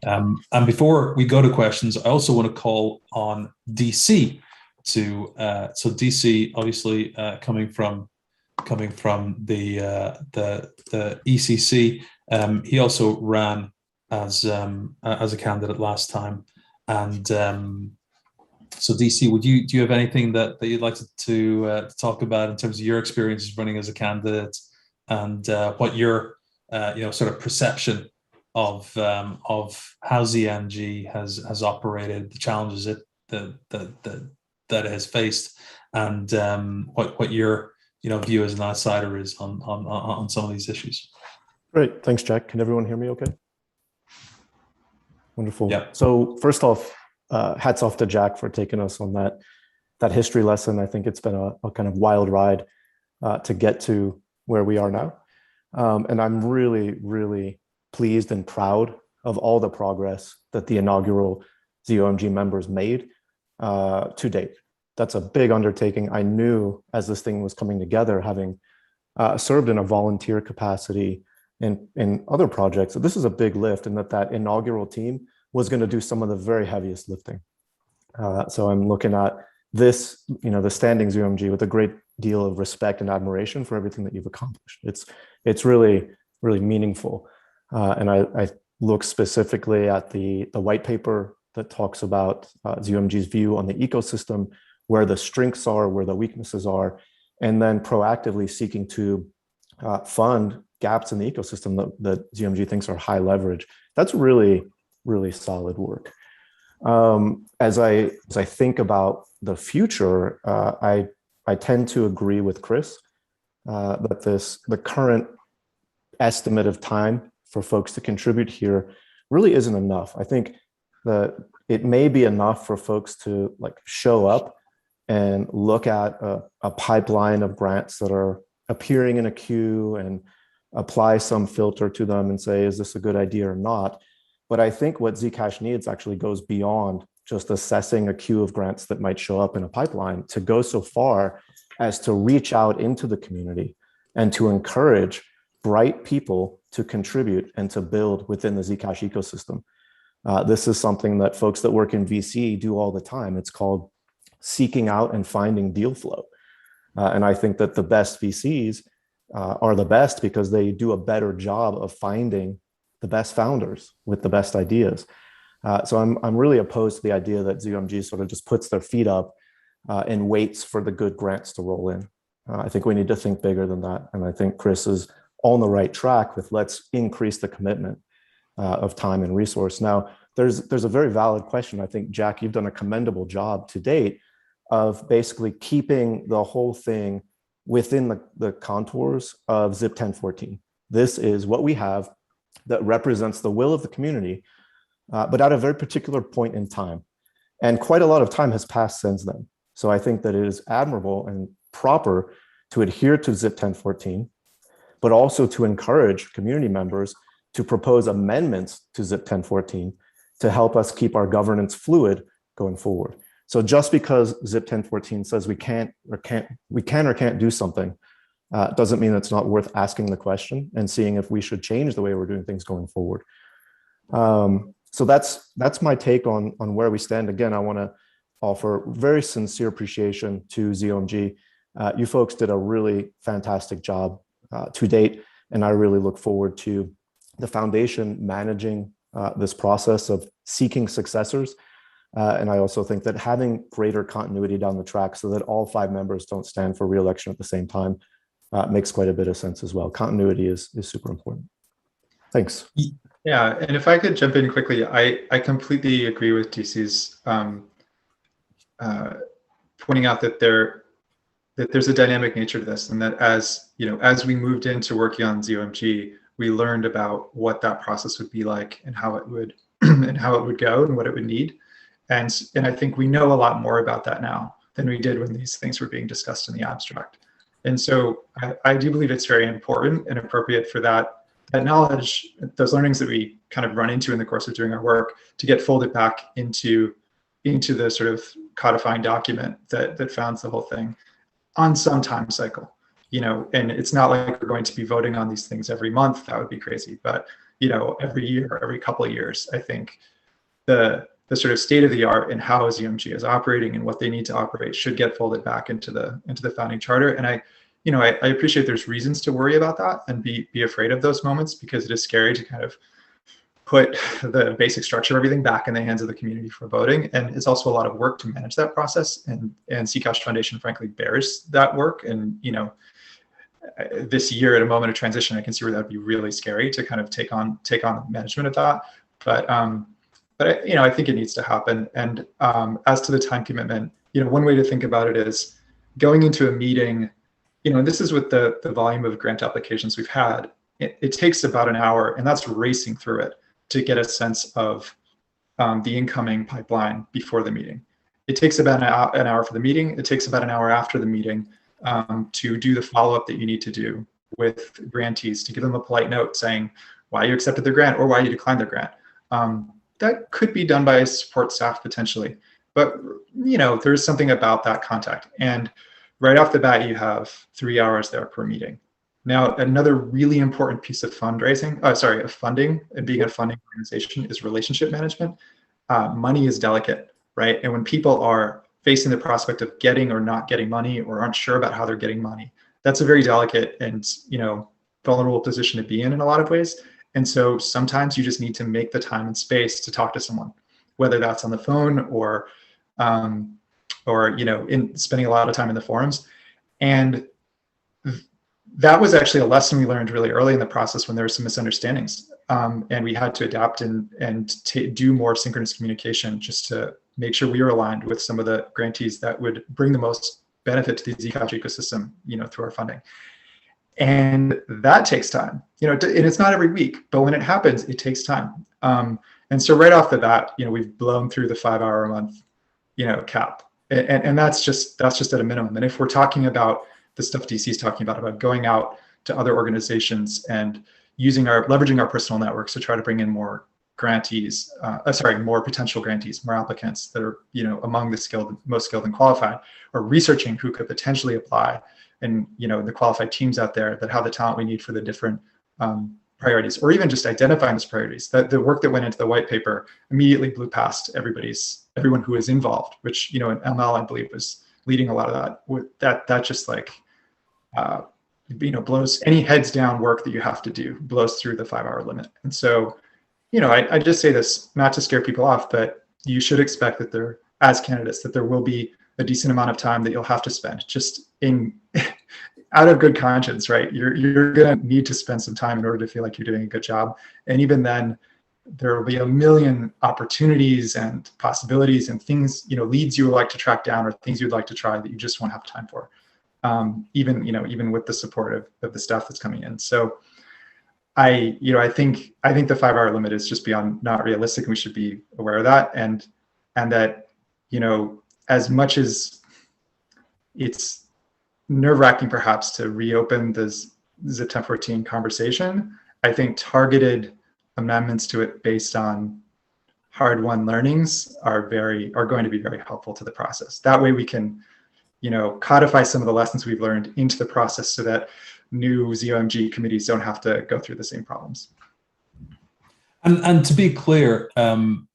And before we go to questions, I also want to call on DC to so DC obviously coming from the ECC, he also ran as a candidate last time, and so DC, do you have anything that you'd like to talk about in terms of your experiences running as a candidate, and what your sort of perception of how ZMG has operated, the challenges that it has faced, and what your view as an outsider is on some of these issues? Great, thanks, Jack. Can everyone hear me okay? Wonderful. Yeah. So first off, hats off to Jack for taking us on that history lesson. I think it's been a kind of wild ride to get to where we are now. And I'm really, really pleased and proud of all the progress that the inaugural ZOMG members made to date. That's a big undertaking. I knew as this thing was coming together, having served in a volunteer capacity in other projects, that this is a big lift, and that inaugural team was going to do some of the very heaviest lifting. So I'm looking at this, the standing ZOMG with a great deal of respect and admiration for everything that you've accomplished. It's really, really meaningful. And I look specifically at the white paper that talks about ZOMG's view on the ecosystem, where the strengths are, where the weaknesses are, and then proactively seeking to fund gaps in the ecosystem that ZOMG thinks are high leverage. That's really, really solid work. As I think about the future, I tend to agree with Chris that the current estimate of time for folks to contribute here really isn't enough. I think that it may be enough for folks to show up and look at a pipeline of grants that are appearing in a queue and apply some filter to them and say, is this a good idea or not? But I think what Zcash needs actually goes beyond just assessing a queue of grants that might show up in a pipeline, to go so far as to reach out into the community and to encourage bright people to contribute and to build within the Zcash ecosystem. This is something that folks that work in VC do all the time. It's called seeking out and finding deal flow. And I think that the best VCs are the best because they do a better job of finding the best founders with the best ideas. So I'm really opposed to the idea that ZOMG sort of just puts their feet up and waits for the good grants to roll in. I think we need to think bigger than that. And I think Chris is on the right track with let's increase the commitment of time and resource. Now, there's a very valid question. I think, Jack, you've done a commendable job to date of basically keeping the whole thing within the contours of ZIP 1014. This is what we have that represents the will of the community, but at a very particular point in time. And quite a lot of time has passed since then. So I think that it is admirable and proper to adhere to ZIP 1014, but also to encourage community members to propose amendments to ZIP 1014 to help us keep our governance fluid going forward. So just because ZIP 1014 says we can or can't do something, doesn't mean it's not worth asking the question and seeing if we should change the way we're doing things going forward. So that's my take on where we stand. Again, I want to offer very sincere appreciation to ZOMG. You folks did a really fantastic job to date, and I really look forward to the foundation managing this process of seeking successors. And I also think that having greater continuity down the track so that all 5 members don't stand for re-election at the same time makes quite a bit of sense as well. Continuity is super important. Thanks. Yeah, and if I could jump in quickly, I completely agree with DC's pointing out that there's a dynamic nature to this, and that as we moved into working on ZOMG, we learned about what that process would be like and how it would go and what it would need, and I think we know a lot more about that now than we did when these things were being discussed in the abstract. And so I do believe it's very important and appropriate for that knowledge, those learnings that we kind of run into in the course of doing our work, to get folded back into the sort of codifying document that founds the whole thing on some time cycle. And it's not like we're going to be voting on these things every month. That would be crazy. But every year, every couple of years, I think the sort of state of the art in how ZOMG is operating and what they need to operate should get folded back into the founding charter. And I appreciate there's reasons to worry about that and be afraid of those moments, because it is scary to kind of put the basic structure of everything back in the hands of the community for voting. And it's also a lot of work to manage that process. And Zcash Foundation, frankly, bears that work. And, this year at a moment of transition, I can see where that'd be really scary to kind of take on the management of that. But I think it needs to happen. And as to the time commitment, one way to think about it is going into a meeting, and this is with the volume of grant applications we've had, it takes about an hour, and that's racing through it to get a sense of the incoming pipeline before the meeting. It takes about an hour for the meeting. It takes about an hour after the meeting to do the follow-up that you need to do with grantees, to give them a polite note saying why you accepted their grant or why you declined their grant. That could be done by support staff potentially, but there's something about that contact. And right off the bat, you have 3 hours there per meeting. Now, another really important piece of funding and being a funding organization is relationship management. Money is delicate, right? And when people are facing the prospect of getting or not getting money, or aren't sure about how they're getting money, that's a very delicate and vulnerable position to be in a lot of ways. And so sometimes you just need to make the time and space to talk to someone, whether that's on the phone or in spending a lot of time in the forums. And that was actually a lesson we learned really early in the process when there were some misunderstandings. And we had to adapt and do more synchronous communication just to make sure we were aligned with some of the grantees that would bring the most benefit to the Zcash ecosystem, through our funding. And that takes time, and it's not every week, but when it happens, it takes time. And so right off the bat, we've blown through the 5 hour a month, cap. And that's just at a minimum. And if we're talking about the stuff DC is talking about going out to other organizations and leveraging our personal networks to try to bring in more grantees, more potential grantees, more applicants that are, among the most skilled and qualified, or researching who could potentially apply, and, the qualified teams out there that have the talent we need for the different priorities, or even just identifying those priorities. The work that went into the white paper immediately blew past everyone who was involved, which, in ML, I believe, was leading a lot of that. That just blows any heads down work that you have to do, blows through the 5 hour limit. And so, I just say this not to scare people off, but you should expect that as candidates, that there will be a decent amount of time that you'll have to spend just out of good conscience, right? You're going to need to spend some time in order to feel like you're doing a good job. And even then, there will be a million opportunities and possibilities and things, leads you would like to track down, or things you'd like to try that you just won't have time for. Even with the support of the staff that's coming in. So I think the 5 hour limit is just beyond not realistic, and we should be aware of that. And that, as much as it's nerve-wracking perhaps to reopen this ZIP 1014 conversation, I think targeted amendments to it based on hard-won learnings are going to be very helpful to the process. That way we can, codify some of the lessons we've learned into the process so that new ZOMG committees don't have to go through the same problems. And to be clear, I'm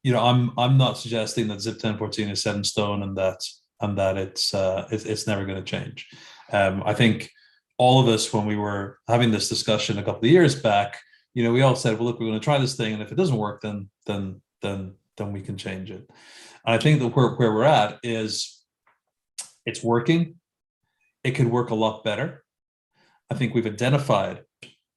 not suggesting that ZIP 1014 is set in stone and that it's never going to change. I think all of us, when we were having this discussion a couple of years back, we all said, well, look, we're going to try this thing, and if it doesn't work, then we can change it. And I think that where we're at is it's working. It could work a lot better. I think we've identified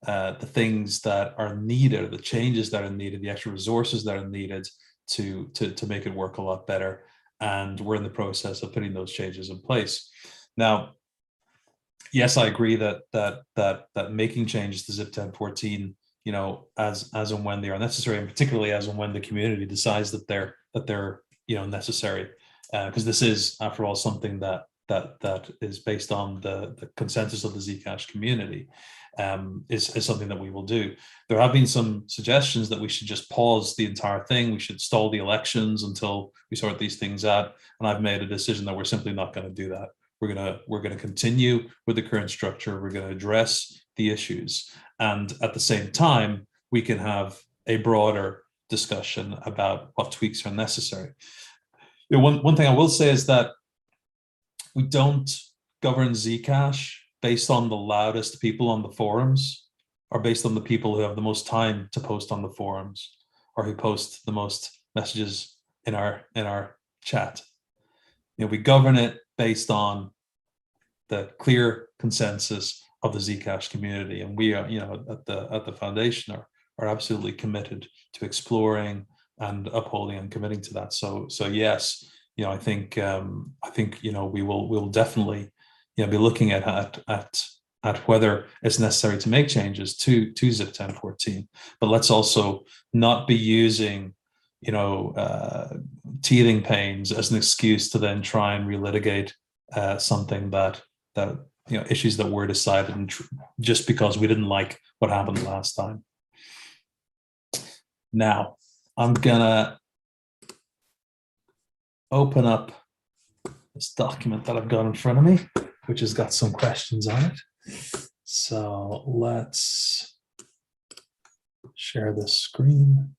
the things that are needed, the changes that are needed, the extra resources that are needed to make it work a lot better. And we're in the process of putting those changes in place. Now, yes, I agree that making changes to ZIP 1014, as and when they are necessary, and particularly as and when the community decides that they're necessary, because this is, after all, something that is based on the consensus of the Zcash community, is something that we will do. There have been some suggestions that we should just pause the entire thing. We should stall the elections until we sort these things out. And I've made a decision that we're simply not going to do that. We're going to continue with the current structure. We're going to address the issues, and at the same time, we can have a broader discussion about what tweaks are necessary. One thing I will say is that we don't govern Zcash based on the loudest people on the forums, or based on the people who have the most time to post on the forums, or who post the most messages in our chat. We govern it based on the clear consensus of the Zcash community, and we are, at the foundation, are absolutely committed to exploring and upholding and committing to that. So yes, I think we will definitely be looking at whether it's necessary to make changes to ZIP 1014, but let's also not be using teething pains as an excuse to then try and relitigate something that issues that were decided just because we didn't like what happened last time. Now, I'm gonna open up this document that I've got in front of me, which has got some questions on it. So let's share this screen.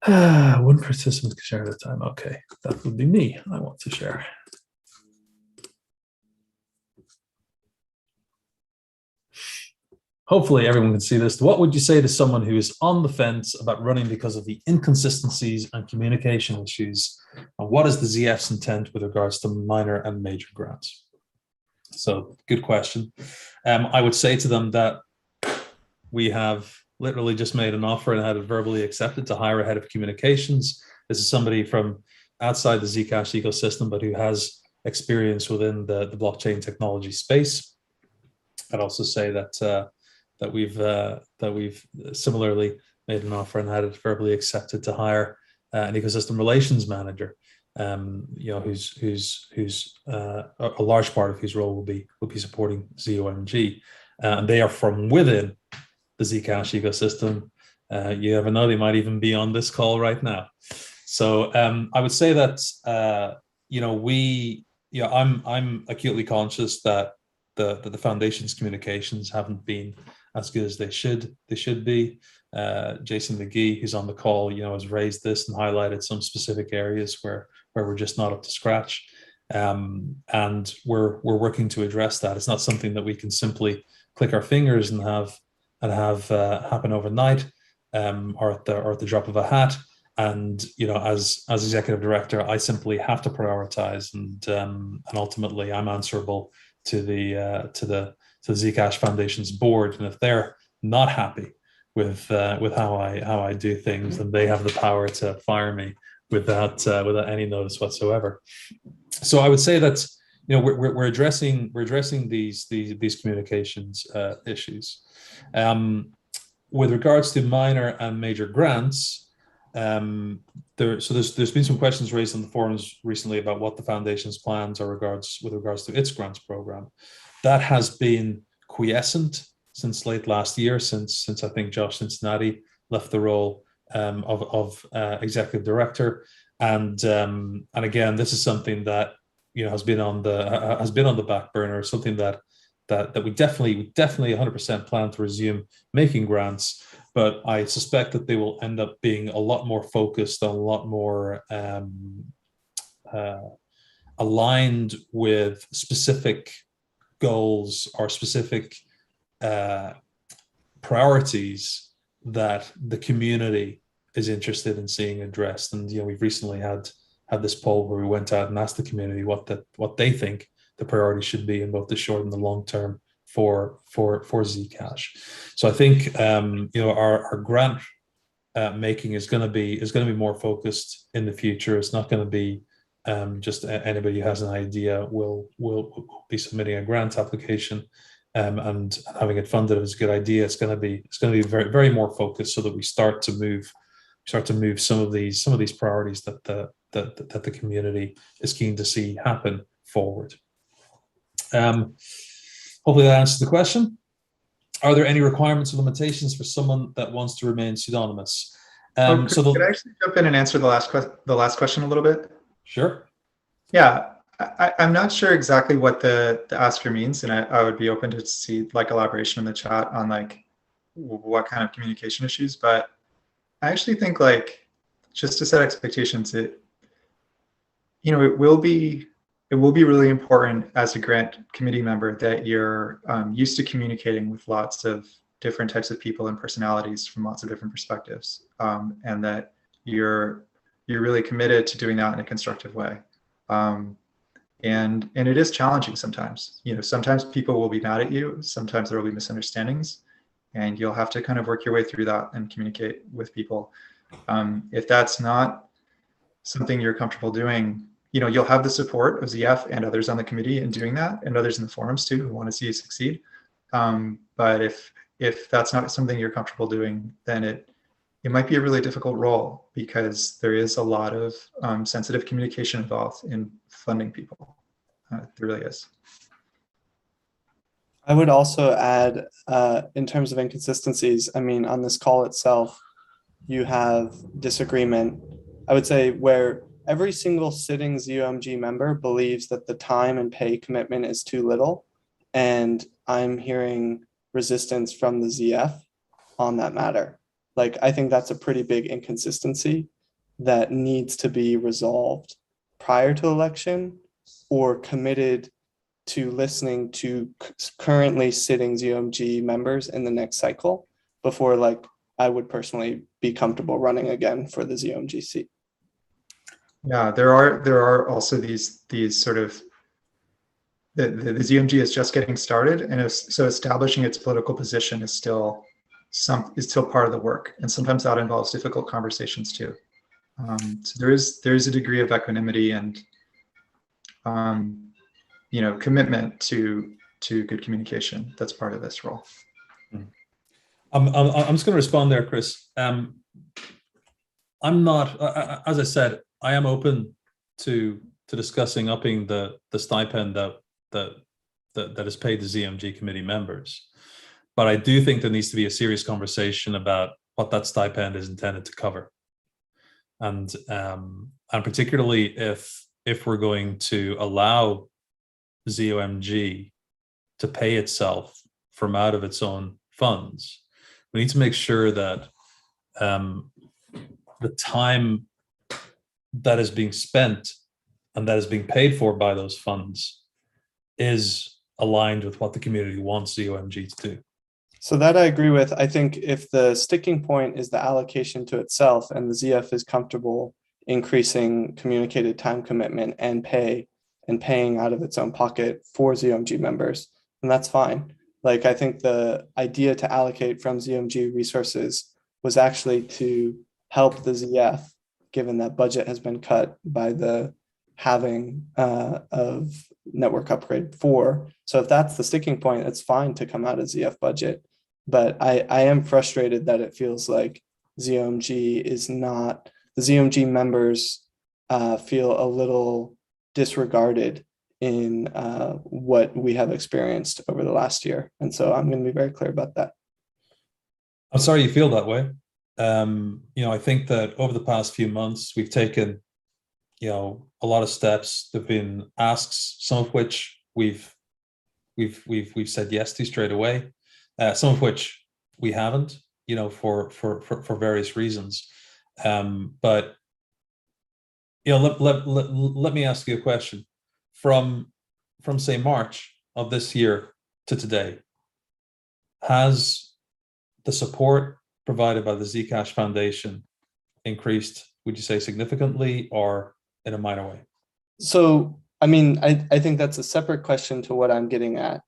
One participant can share at a time. Okay, that would be me. I want to share. Hopefully everyone can see this. What would you say to someone who is on the fence about running because of the inconsistencies and communication issues? And what is the ZF's intent with regards to minor and major grants? So, good question. I would say to them that we have literally just made an offer and had it verbally accepted to hire a head of communications. This is somebody from outside the Zcash ecosystem, but who has experience within the blockchain technology space. I'd also say that we've similarly made an offer and had it verbally accepted to hire an ecosystem relations manager, who's a large part of whose role will be supporting ZOMG, and they are from within the Zcash ecosystem. You never know; they might even be on this call right now. So I would say that I'm acutely conscious that the foundation's communications haven't been as good as they should be. Jason McGee, who's on the call, has raised this and highlighted some specific areas where we're just not up to scratch, and we're working to address that. It's not something that we can simply click our fingers and have happen overnight, or at the drop of a hat. And as executive director, I simply have to prioritize, and ultimately I'm answerable to the Zcash Foundation's board. And if they're not happy with how I do things, then they have the power to fire me without any notice whatsoever. So I would say that we're addressing these communications issues. With regards to minor and major grants, there's been some questions raised on the forums recently about what the foundation's plans are with regards to its grants program. that has been quiescent since late last year, since I think Josh Cincinnati left the role of executive director, and again, this is something that has been on the back burner, something that we definitely 100% plan to resume making grants, but I suspect that they will end up being a lot more focused, a lot more aligned with specific goals or specific priorities that the community is interested in seeing addressed. And we've recently had this poll where we went out and asked the community what they think the priority should be in both the short and the long term for Zcash. So I think our grant making is going to be more focused in the future. It's not going to be just anybody who has an idea will be submitting a grant application and having it funded if it's a good idea. It's going to be very, very more focused, so that we start to move some of these priorities that the community is keen to see happen forward. Hopefully that answers the question. Are there any requirements or limitations for someone that wants to remain pseudonymous? Could I actually jump in and answer the last question a little bit? Sure. Yeah, I'm not sure exactly what the ask for means, and I would be open to see elaboration in the chat on what kind of communication issues. But I actually think just to set expectations, it will be really important as a grant committee member that you're used to communicating with lots of different types of people and personalities from lots of different perspectives, and that you're really committed to doing that in a constructive way. And it is challenging sometimes. Sometimes people will be mad at you. Sometimes there will be misunderstandings, and you'll have to kind of work your way through that and communicate with people. If that's not something you're comfortable doing, you'll have the support of ZF and others on the committee in doing that, and others in the forums too who want to see you succeed. But if that's not something you're comfortable doing, then it might be a really difficult role, because there is a lot of sensitive communication involved in funding people. There really is. I would also add, in terms of inconsistencies, I mean, on this call itself, you have disagreement, I would say, where every single sitting ZOMG member believes that the time and pay commitment is too little. And I'm hearing resistance from the ZF on that matter. I think that's a pretty big inconsistency that needs to be resolved prior to election, or committed to listening to currently sitting ZOMG members in the next cycle before I would personally be comfortable running again for the ZOMG seat. Yeah, there are also these sort of the ZOMG is just getting started, and so establishing its political position is still part of the work, and sometimes that involves difficult conversations too. So there is a degree of equanimity and commitment to good communication that's part of this role. I'm just going to respond there, Chris. I'm not, as I said, I am open to discussing upping the stipend that is paid to ZOMG committee members. But I do think there needs to be a serious conversation about what that stipend is intended to cover, and particularly if we're going to allow ZOMG to pay itself from out of its own funds, we need to make sure that the time that is being spent and that is being paid for by those funds is aligned with what the community wants ZOMG to do. So that I agree with. I think if the sticking point is the allocation to itself, and the ZF is comfortable increasing communicated time commitment and paying out of its own pocket for ZOMG members, then that's fine. I think the idea to allocate from ZOMG resources was actually to help the ZF, given that budget has been cut by the halving of network upgrade 4. So if that's the sticking point, it's fine to come out of ZF budget. But I am frustrated that it feels like ZOMG is not, the ZOMG members feel a little disregarded in what we have experienced over the last year. And so I'm going to be very clear about that. I'm sorry you feel that way. I think that over the past few months, we've taken, a lot of steps. There've been asks, some of which we've said yes to straight away, some of which we haven't, for various reasons. But let me ask you a question. From say March of this year to today, has the support provided by the Zcash Foundation increased, would you say, significantly or in a minor way? So, I mean, I think that's a separate question to what I'm getting at,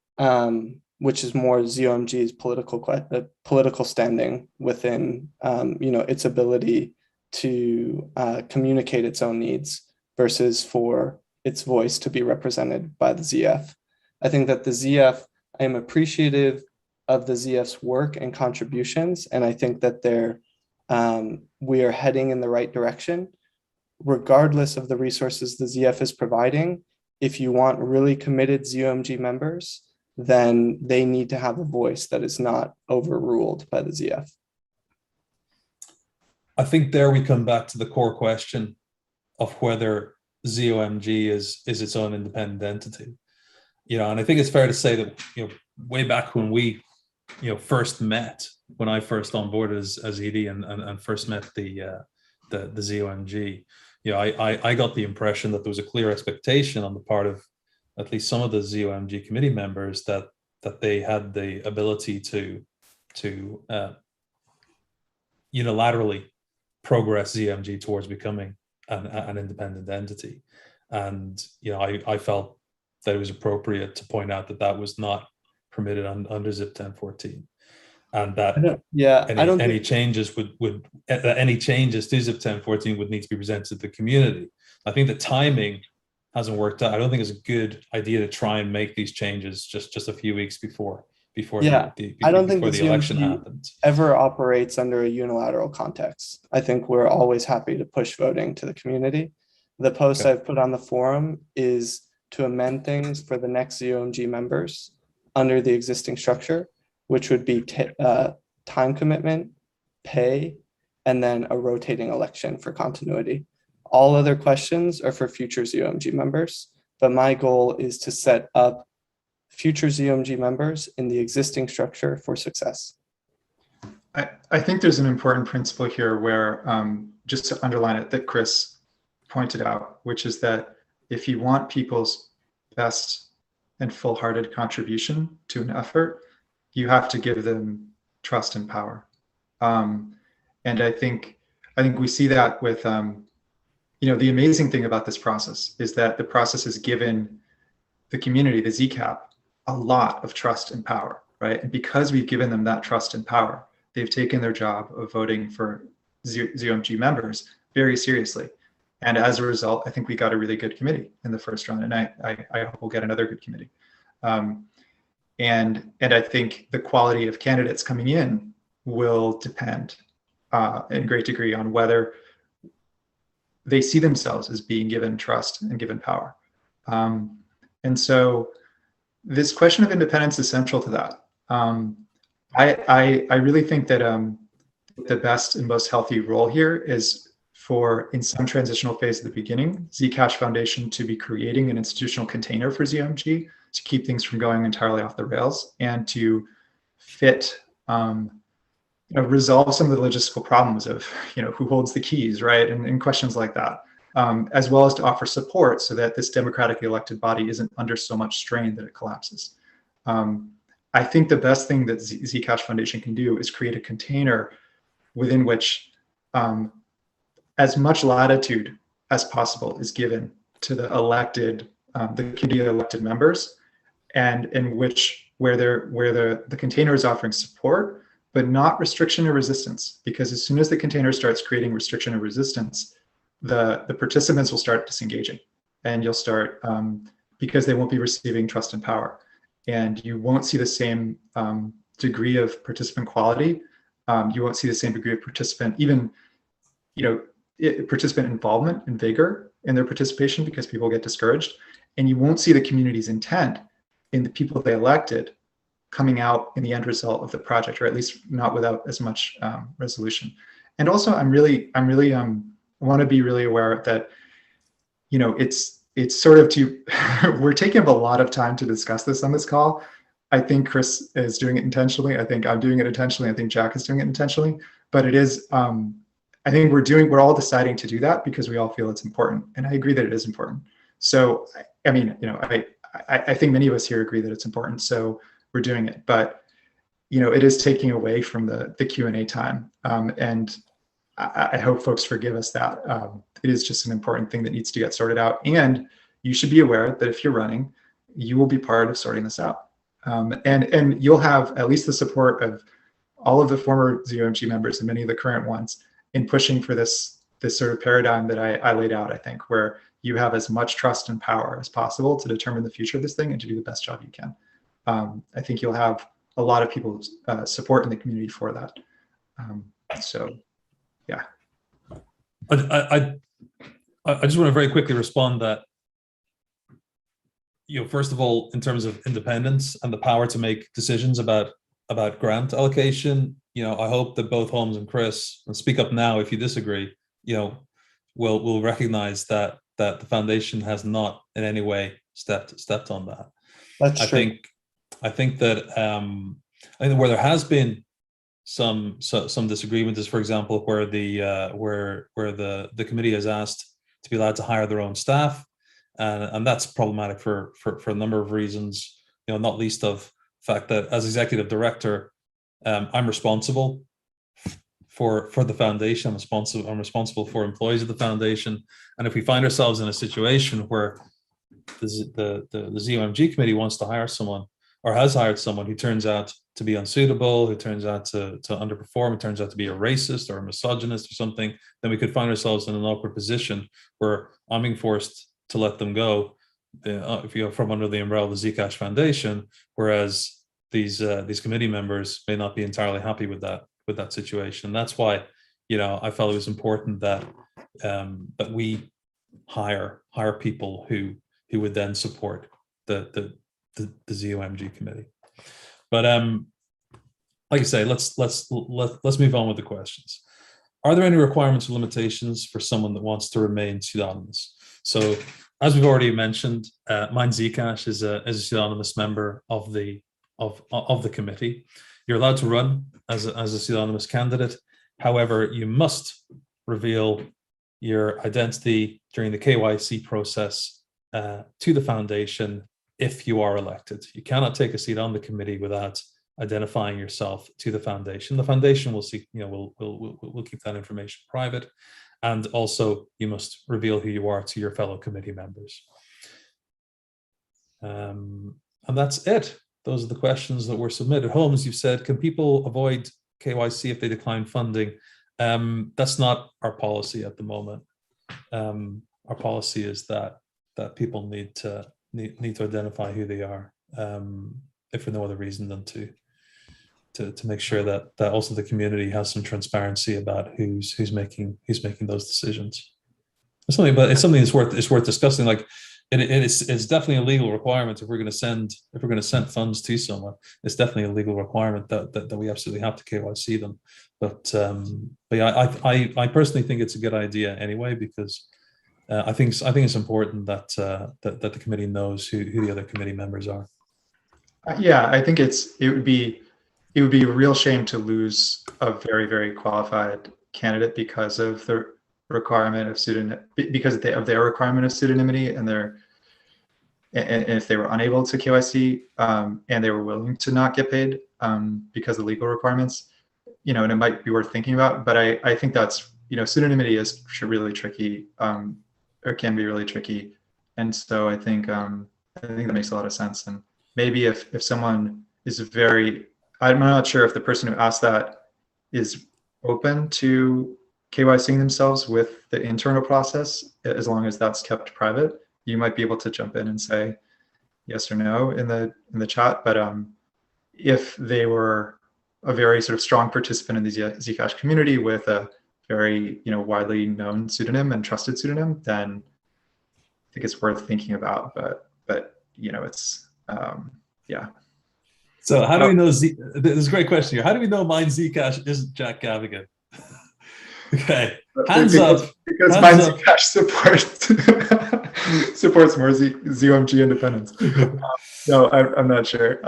which is more ZOMG's political standing within, its ability to communicate its own needs versus for its voice to be represented by the ZF. I think that the ZF, I am appreciative of the ZF's work and contributions, and I think that we are heading in the right direction. Regardless of the resources the ZF is providing, if you want really committed ZOMG members, then they need to have a voice that is not overruled by the ZF. I think there we come back to the core question of whether ZOMG is its own independent entity. And I think it's fair to say that, way back when we, first met, when I first onboarded as ED and first met the ZOMG, I got the impression that there was a clear expectation on the part of at least some of the ZOMG committee members that they had the ability to unilaterally progress ZOMG towards becoming an independent entity. And I felt that it was appropriate to point out that was not permitted under ZIP 1014, and that any changes any changes to ZIP 1014 would need to be presented to the community. I think the timing hasn't worked out. I don't think it's a good idea to try and make these changes just a few weeks before I don't think the election happened. Ever operates under a unilateral context. I think we're always happy to push voting to the community. The post I've put on the forum is to amend things for the next ZOMG members under the existing structure, which would be time commitment, pay, and then a rotating election for continuity. All other questions are for future ZOMG members, but my goal is to set up future ZOMG members in the existing structure for success. I think there's an important principle here where, just to underline it, that Chris pointed out, which is that if you want people's best and full-hearted contribution to an effort, you have to give them trust and power. And I think we see that with, the amazing thing about this process is that the process has given the community, the ZCAP, a lot of trust and power, right? And because we've given them that trust and power, they've taken their job of voting for ZOMG members very seriously. And as a result, I think we got a really good committee in the first round, and I hope we'll get another good committee. And I think the quality of candidates coming in will depend in great degree on whether they see themselves as being given trust and given power. And so this question of independence is central to that. I really think that the best and most healthy role here is for, in some transitional phase at the beginning, Zcash Foundation to be creating an institutional container for ZOMG to keep things from going entirely off the rails and to resolve some of the logistical problems of, who holds the keys, right? And questions like that, as well as to offer support so that this democratically elected body isn't under so much strain that it collapses. I think the best thing that Zcash Foundation can do is create a container within which as much latitude as possible is given to the elected, the community elected members, and in which where the container is offering support, but not restriction or resistance. Because as soon as the container starts creating restriction or resistance, the participants will start disengaging, and you'll start because they won't be receiving trust and power, and you won't see the same degree of participant quality. You won't see the same degree of participant, even participant involvement and vigor in their participation, because people get discouraged. And you won't see the community's intent in the people they elected coming out in the end result of the project, or at least not without as much resolution. And also, I want to be really aware that, you know, it's sort of we're taking up a lot of time to discuss this on this call. I think Chris is doing it intentionally. I think I'm doing it intentionally. I think Jack is doing it intentionally. But it is, I think we're all deciding to do that because we all feel it's important. And I agree that it is important. So, I mean, you know, I think many of us here agree that it's important. So we're doing it. But, you know, it is taking away from the Q&A time. And I hope folks forgive us that. It is just an important thing that needs to get sorted out. And you should be aware that if you're running, you will be part of sorting this out. And you'll have at least the support of all of the former ZOMG members and many of the current ones in pushing for this sort of paradigm that I laid out, I think, where you have as much trust and power as possible to determine the future of this thing and to do the best job you can. I think you'll have a lot of people's support in the community for that. So, yeah. I just want to very quickly respond that, you know, first of all, in terms of independence and the power to make decisions about grant allocation, you know, I hope that both Holmes and Chris, and speak up now if you disagree, you know, will recognize that the foundation has not in any way stepped on that. That's true. I think that I think where there has been some disagreement is, for example, where the committee has asked to be allowed to hire their own staff, and that's problematic for a number of reasons. You know, not least of the fact that as executive director, I'm responsible for the foundation. I'm responsible for employees of the foundation, and if we find ourselves in a situation where the ZOMG committee wants to hire someone or has hired someone who turns out to be unsuitable, who turns out to underperform, who turns out to be a racist or a misogynist or something, then we could find ourselves in an awkward position where I'm being forced to let them go, if you know, from under the umbrella of the Zcash Foundation, whereas these committee members may not be entirely happy with that situation. That's why, you know, I felt it was important that that we hire people who would then support the ZOMG committee. But like I say, let's move on with the questions. Are there any requirements or limitations for someone that wants to remain pseudonymous? So, as we've already mentioned, Mind Zcash is a pseudonymous member of the committee. You're allowed to run as a pseudonymous candidate. However, you must reveal your identity during the KYC process to the foundation if you are elected. You cannot take a seat on the committee without identifying yourself to the foundation. The foundation will see, you know, will keep that information private, and also you must reveal who you are to your fellow committee members. And that's it. Those are the questions that were submitted. Holmes, you've said, can people avoid KYC if they decline funding? That's not our policy at the moment. Our policy is that people need to identify who they are, if for no other reason than to make sure that also the community has some transparency about who's making those decisions. It's something that's worth discussing. Like it's definitely a legal requirement if we're going to send funds to someone. It's definitely a legal requirement that we absolutely have to KYC them. But yeah, I personally think it's a good idea anyway, because I think it's important that the committee knows who the other committee members are. Yeah, I think it would be a real shame to lose a very, very qualified candidate because of the requirement of because of their requirement of pseudonymity, and if they were unable to KYC and they were willing to not get paid because of legal requirements, you know, and it might be worth thinking about. But I think that's, you know, pseudonymity is really tricky, or can be really tricky, and so I think that makes a lot of sense. And maybe if someone is I'm not sure if the person who asked that is open to KYCing themselves with the internal process, as long as that's kept private. You might be able to jump in and say yes or no in the chat. But if they were a very sort of strong participant in the Zcash community with a very, you know, widely known pseudonym and trusted pseudonym, then think it's worth thinking about. But you know, it's yeah. So how do we know this is a great question here. How do we know mine Zcash isn't Jack Gavigan? Okay, hands up. Because mine Zcash supports more ZOMG independence. No, I'm not sure.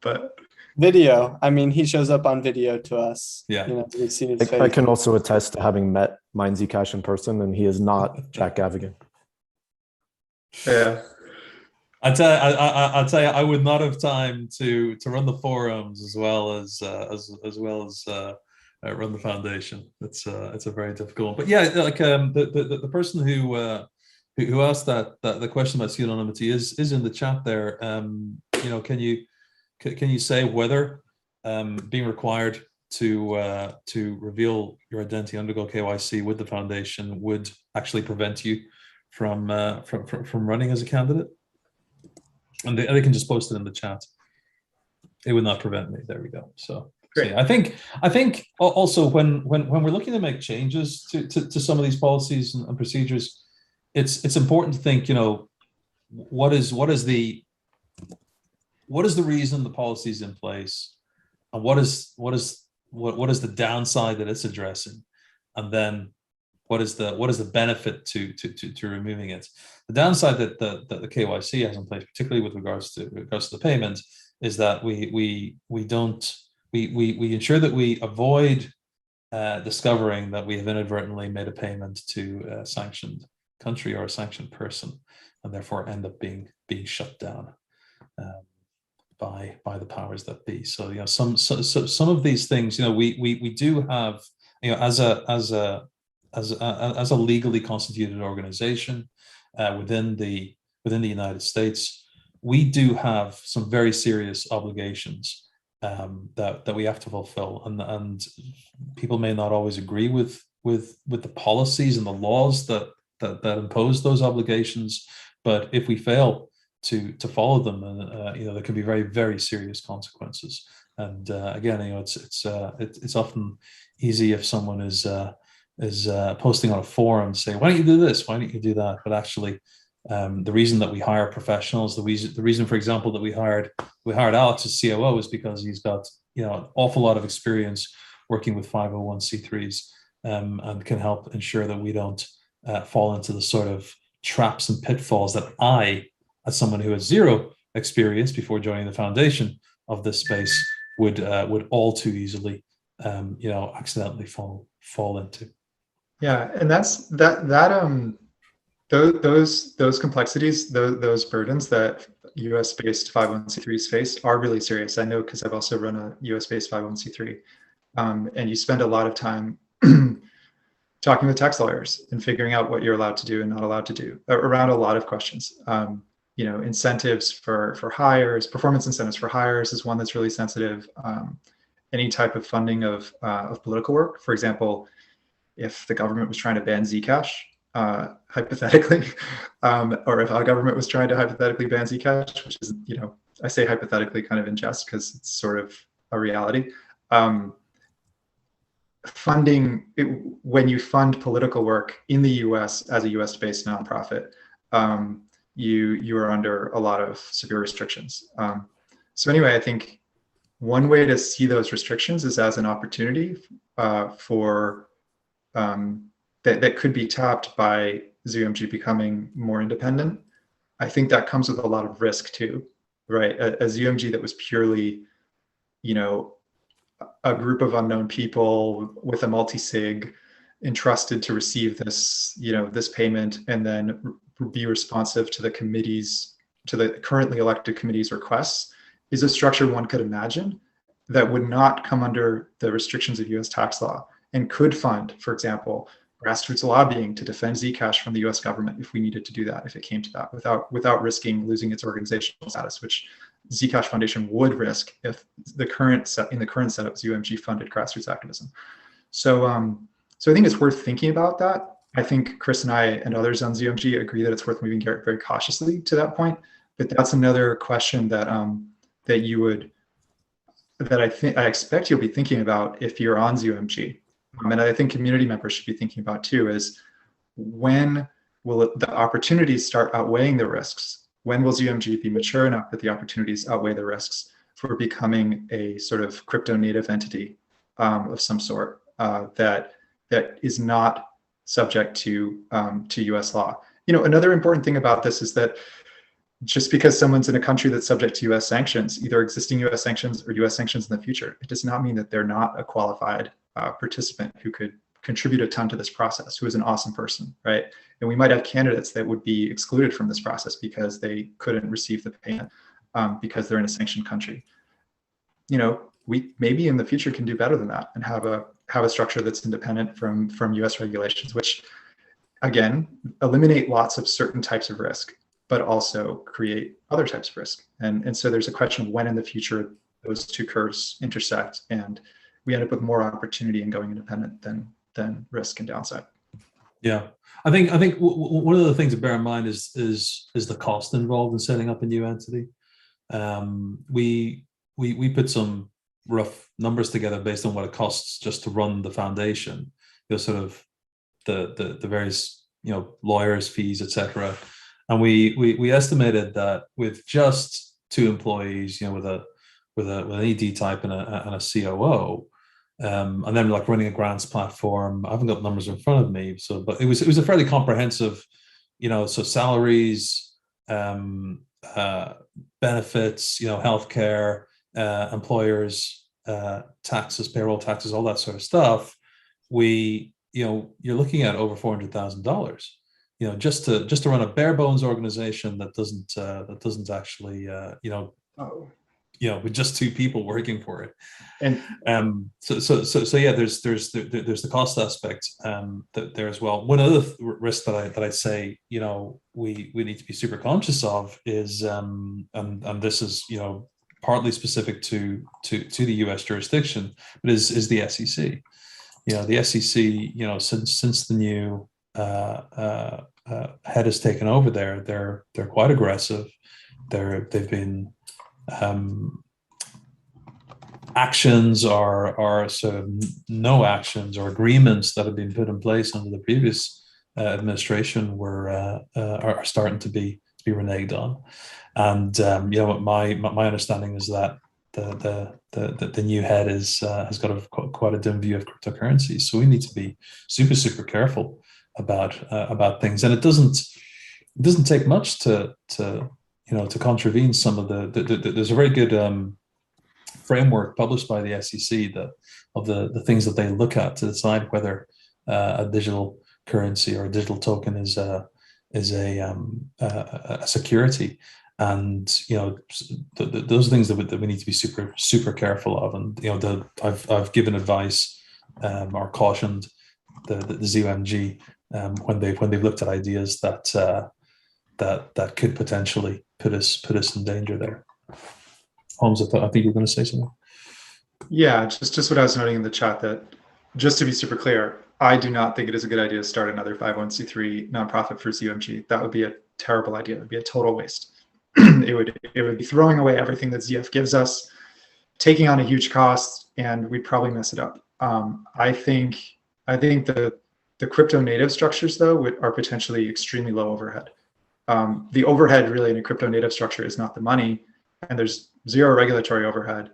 But video. I mean, he shows up on video to us. Yeah. You know, we've seen his face. I can also attest to having met mine Zcash in person, and he is not Jack Gavigan. Yeah. I'd tell you, I would not have time to run the forums as well as run the foundation. It's a very difficult one. But yeah, like the person who asked that the question about pseudonymity is in the chat there. You know, can you say whether being required to reveal your identity, undergo KYC with the foundation would actually prevent you from running as a candidate? And they can just post it in the chat. It would not prevent me. There we go. So yeah, I think also when we're looking to make changes to some of these policies and procedures, it's important to think, you know, what is the reason the policy is in place, and what is the downside that it's addressing, and then what is the benefit to removing it. The downside that the KYC has in place, particularly with regards to the payment, is that we ensure that we avoid discovering that we have inadvertently made a payment to a sanctioned country or a sanctioned person, and therefore end up being shut down by the powers that be. So, you know, some of these things, you know, we do have, you know, as a legally constituted organization within the United States, we do have some very serious obligations that we have to fulfill, and people may not always agree with the policies and the laws that impose those obligations, but if we fail to follow them, you know, there can be very, very serious consequences. And again, you know, it's often easy if someone is posting on a forum to say, why don't you do this? Why don't you do that? But actually, the reason that we hire professionals, the reason, for example, that we hired Alex as COO is because he's got, you know, an awful lot of experience working with 501c3s and can help ensure that we don't fall into the sort of traps and pitfalls that I, as someone who has zero experience before joining the foundation of this space, would all too easily, you know, accidentally fall into. Yeah, and that's those complexities, those burdens that US-based 501c3s face are really serious. I know because I've also run a US-based 501c3, and you spend a lot of time talking with tax lawyers and figuring out what you're allowed to do and not allowed to do around a lot of questions. You know, incentives for hires, performance incentives for hires is one that's really sensitive. Any type of funding of political work, for example, if the government was trying to ban Zcash, hypothetically, or if our government was trying to hypothetically ban Zcash, which is, you know, I say hypothetically kind of in jest because it's sort of a reality. When you fund political work in the US as a US-based nonprofit, you are under a lot of severe restrictions. So anyway, I think one way to see those restrictions is as an opportunity for that could be tapped by ZOMG becoming more independent. I think that comes with a lot of risk too, right? A ZOMG that was purely, you know, a group of unknown people with a multi-sig entrusted to receive this, you know, this payment and then be responsive to the committees, to the currently elected committees' requests, is a structure one could imagine that would not come under the restrictions of US tax law and could fund, for example, grassroots lobbying to defend Zcash from the US government if we needed to do that, if it came to that, without risking losing its organizational status, which Zcash Foundation would risk if in the current setup ZOMG funded grassroots activism. So I think it's worth thinking about that. I think Chris and I and others on ZOMG agree that it's worth moving very, very cautiously to that point. But that's another question that I expect you'll be thinking about if you're on ZOMG. And I think community members should be thinking about too, is when will the opportunities start outweighing the risks? When will ZOMG be mature enough that the opportunities outweigh the risks for becoming a sort of crypto native entity of some sort that is not subject to US law? Another important thing about this is that just because someone's in a country that's subject to US sanctions, either existing US sanctions or US sanctions in the future, it does not mean that they're not a qualified participant who could contribute a ton to this process, who is an awesome person, right? And we might have candidates that would be excluded from this process because they couldn't receive the payment because they're in a sanctioned country. We maybe in the future can do better than that and have a structure that's independent from US regulations, which again, eliminate lots of certain types of risk, but also create other types of risk. And so there's a question of when in the future those two curves intersect and we end up with more opportunity in going independent than risk and downside. Yeah, I think one of the things to bear in mind is the cost involved in setting up a new entity. We put some rough numbers together based on what it costs just to run the foundation. Sort of the various lawyers' fees, etc. And we estimated that with just 2 employees, with an ED type and a COO. And then like running a grants platform. I haven't got numbers in front of me, but it was a fairly comprehensive, so salaries, benefits, healthcare, employers, taxes, payroll taxes, all that sort of stuff. You're looking at over $400,000. Just to run a bare bones organization that doesn't actually with just 2 people working for it. And so yeah, there's the cost aspect there as well. One other risk that I'd say we need to be super conscious of is and this is partly specific to the US jurisdiction, but is the SEC. The SEC since the new head has taken over there, they're quite aggressive. They've been actions are sort of no actions or agreements that have been put in place under the previous administration are starting to be reneged on. And my understanding is that the new head has got quite a dim view of cryptocurrencies. So we need to be super careful about things. And it doesn't take much to contravene some of there's a very good framework published by the SEC of the things that they look at to decide whether a digital currency or a digital token is a security. And those are things that we need to be super careful of. And I've given advice or cautioned the ZOMG when they've looked at ideas that could potentially put us in danger there. Holmes, I think you were going to say something. Yeah, just what I was noting in the chat, that just to be super clear, I do not think it is a good idea to start another 501c3 nonprofit for ZOMG. That would be a terrible idea. It would be a total waste. It would be throwing away everything that ZF gives us, taking on a huge cost, and we'd probably mess it up. I think the crypto native structures though are potentially extremely low overhead. The overhead really in a crypto native structure is not the money, and there's zero regulatory overhead.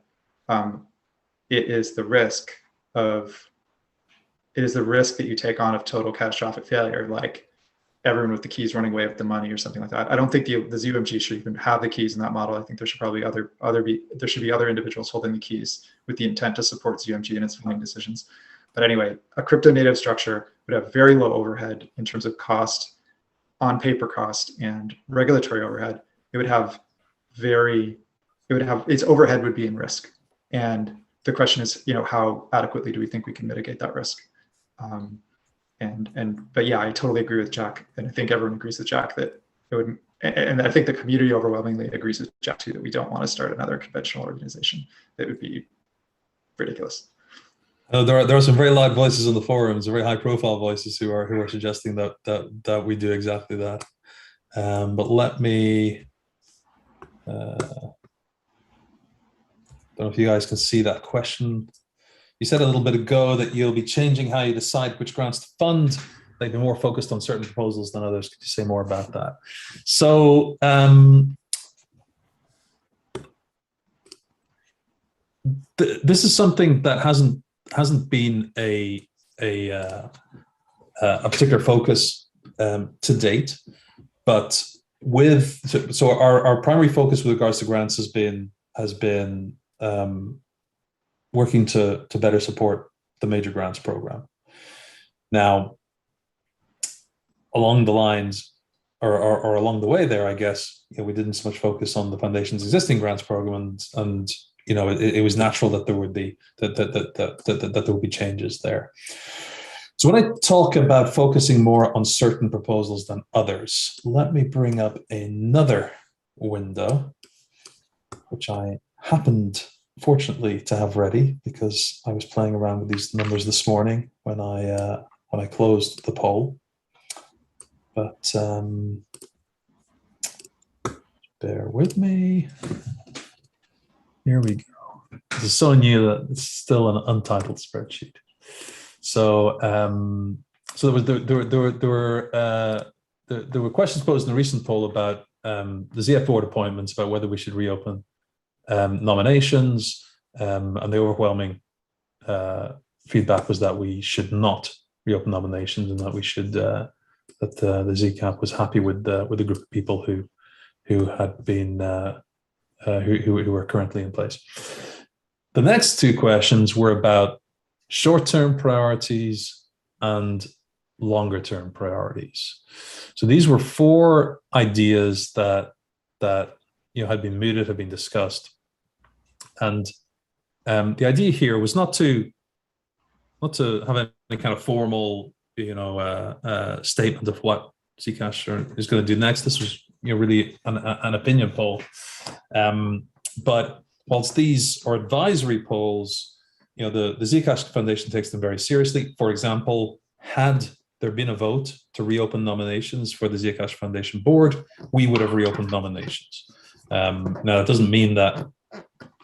It is the risk that you take on of total catastrophic failure, like everyone with the keys running away with the money or something like that. I don't think the ZOMG should even have the keys in that model. I think there should probably there should be other individuals holding the keys with the intent to support ZOMG in its funding decisions. But anyway, a crypto native structure would have very low overhead in terms of cost, on paper cost, and regulatory overhead. Its overhead would be in risk. And the question is, how adequately do we think we can mitigate that risk? But yeah, I totally agree with Jack, and I think everyone agrees with Jack that it would, and I think the community overwhelmingly agrees with Jack too, that we don't want to start another conventional organization. It would be ridiculous. There are some very loud voices in the forums, very high-profile voices who are suggesting that we do exactly that. But let me. Don't know if you guys can see that question. You said a little bit ago that you'll be changing how you decide which grants to fund. they've been more focused on certain proposals than others. Could you say more about that? So this is something that hasn't been a particular focus to date, but our primary focus with regards to grants has been working to better support the major grants program. Now, along the lines or along the way there, I guess, we didn't so much focus on the foundation's existing grants program, and it was natural that there would be that there would be changes there. So when I talk about focusing more on certain proposals than others, let me bring up another window, which I happened, fortunately, to have ready because I was playing around with these numbers this morning when I closed the poll. But bear with me. Here we go. This is so new that it's still an untitled spreadsheet. So, there were questions posed in a recent poll about the ZF board appointments, about whether we should reopen nominations, and the overwhelming feedback was that we should not reopen nominations, and that we should that the ZCAP was happy with the group of people who had been who were currently in place. The next two questions were about short-term priorities and longer-term priorities. So these were four ideas that had been mooted, had been discussed, and the idea here was not to have any kind of formal statement of what Zcash is going to do next. This was really an opinion poll, but whilst these are advisory polls, the Zcash Foundation takes them very seriously. For example, had there been a vote to reopen nominations for the Zcash Foundation board, we would have reopened nominations. Now, that doesn't mean that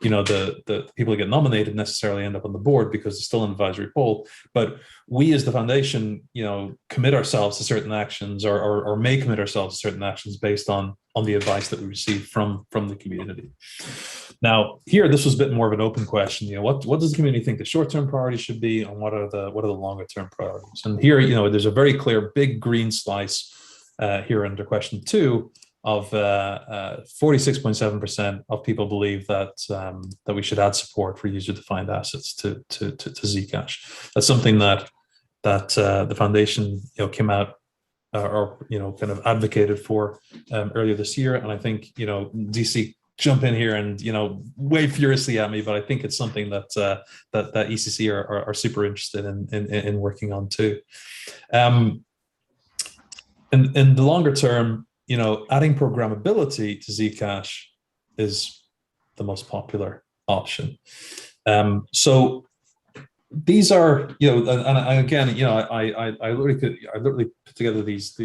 the people who get nominated necessarily end up on the board, because it's still an advisory poll. But we, as the foundation, commit ourselves to certain actions, or may commit ourselves to certain actions based on the advice that we receive from the community. Now, here, this was a bit more of an open question. What does the community think the short-term priorities should be, and what are the longer-term priorities? And here, there's a very clear big green slice here under question 2 of 46.7% of people believe that we should add support for user-defined assets to Zcash. That's something that the foundation came out or kind of advocated for earlier this year, and I think DC jump in here and wave furiously at me, but I think it's something that ECC are super interested in working on too. In the longer term, adding programmability to Zcash is the most popular option. So these are, and again, I literally put together these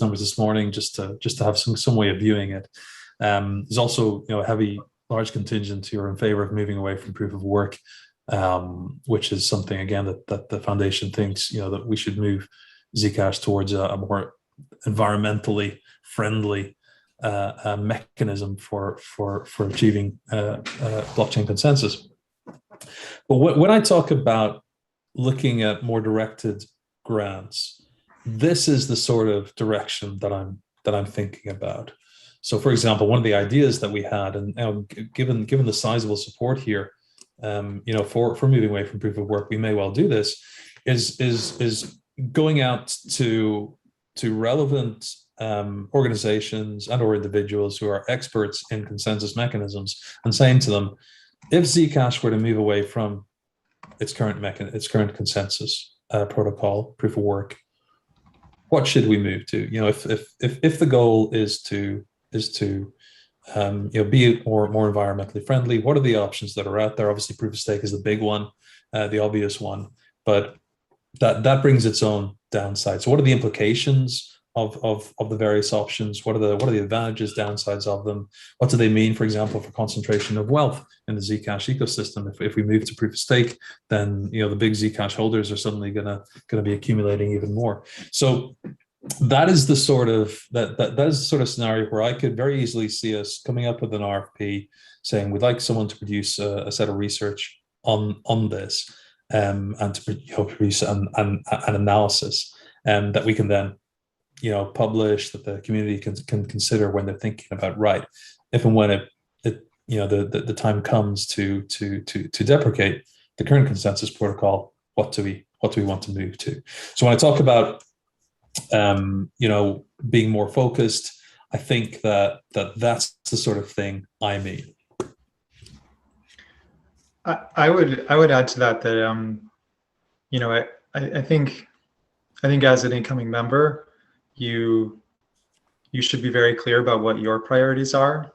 numbers this morning just to have some way of viewing it. There's also a large contingent who are in favor of moving away from proof of work, which is something again that the foundation thinks that we should move Zcash towards a more environmentally friendly mechanism for achieving blockchain consensus. But when I talk about looking at more directed grants, this is the sort of direction that I'm thinking about. So, for example, one of the ideas that we had, and given the sizable support here, for moving away from proof of work, we may well do this, is going out to relevant organizations and or individuals who are experts in consensus mechanisms and saying to them, if Zcash were to move away from its current consensus protocol, proof of work, what should we move to? If the goal is to be more environmentally friendly, what are the options that are out there? Obviously, proof of stake is the big one, the obvious one, but that brings its own downside. So what are the implications of the various options. What are the advantages, downsides of them? What do they mean, for example, for concentration of wealth in the Zcash ecosystem? If we move to proof of stake, then the big Zcash holders are suddenly gonna be accumulating even more. So that is the sort of that is the sort of scenario where I could very easily see us coming up with an RFP saying we'd like someone to produce a set of research on this, and to produce an analysis, that we can then publish, that the community can consider when they're thinking about, right, if and when the time comes to deprecate the current consensus protocol, what do we want to move to? So when I talk about being more focused, I think that's the sort of thing I mean. I would add to that I think as an incoming member, you should be very clear about what your priorities are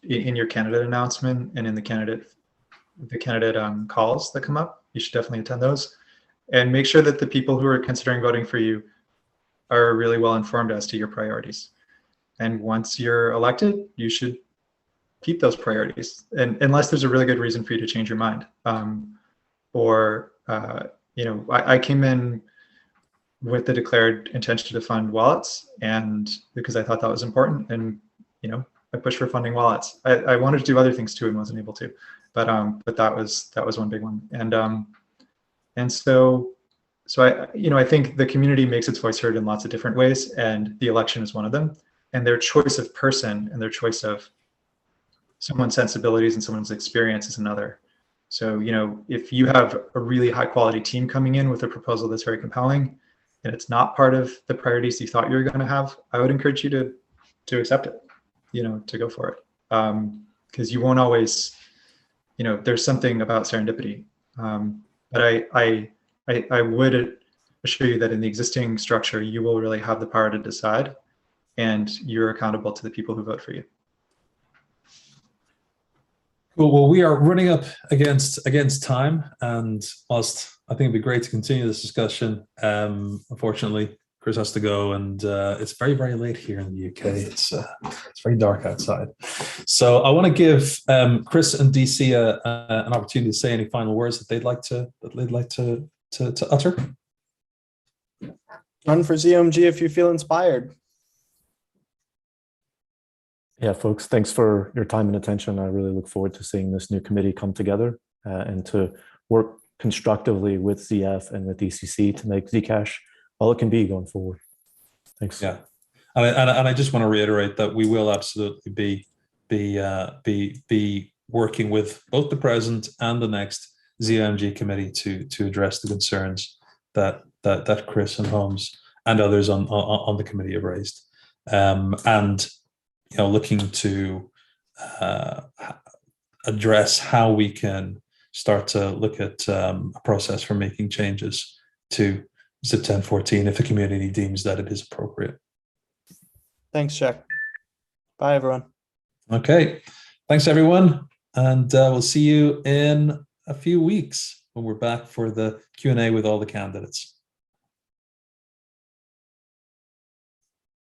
in your candidate announcement and in the candidate calls that come up. You should definitely attend those, and make sure that the people who are considering voting for you are really well informed as to your priorities. And once you're elected, you should keep those priorities, and unless there's a really good reason for you to change your mind. I came in with the declared intention to fund wallets, and because I thought that was important, and I pushed for funding wallets. I wanted to do other things too and wasn't able to, but that was one big one. And so I think the community makes its voice heard in lots of different ways, and the election is one of them. And their choice of person and their choice of someone's sensibilities and someone's experience is another. So, if you have a really high quality team coming in with a proposal that's very compelling, and it's not part of the priorities you thought you were going to have, I would encourage you to accept it, to go for it. Because you won't always, there's something about serendipity. But I would assure you that in the existing structure, you will really have the power to decide, and you're accountable to the people who vote for you. Cool. Well, we are running up against time, and whilst I think it'd be great to continue this discussion, unfortunately, Chris has to go, and it's very, very late here in the UK. It's very dark outside. So I want to give Chris and DC an opportunity to say any final words that they'd like to utter. Run for ZOMG if you feel inspired. Yeah, folks, thanks for your time and attention. I really look forward to seeing this new committee come together and to work constructively with ZF and with ECC to make Zcash all it can be going forward. Thanks. Yeah, and I just want to reiterate that we will absolutely be working with both the present and the next ZOMG committee to address the concerns that Chris and Holmes and others on the committee have raised, and looking to address how we can start to look at a process for making changes to ZIP 1014 if the community deems that it is appropriate. Thanks, Jack. Bye, everyone. Okay, thanks everyone, and we'll see you in a few weeks when we're back for the Q&A with all the candidates.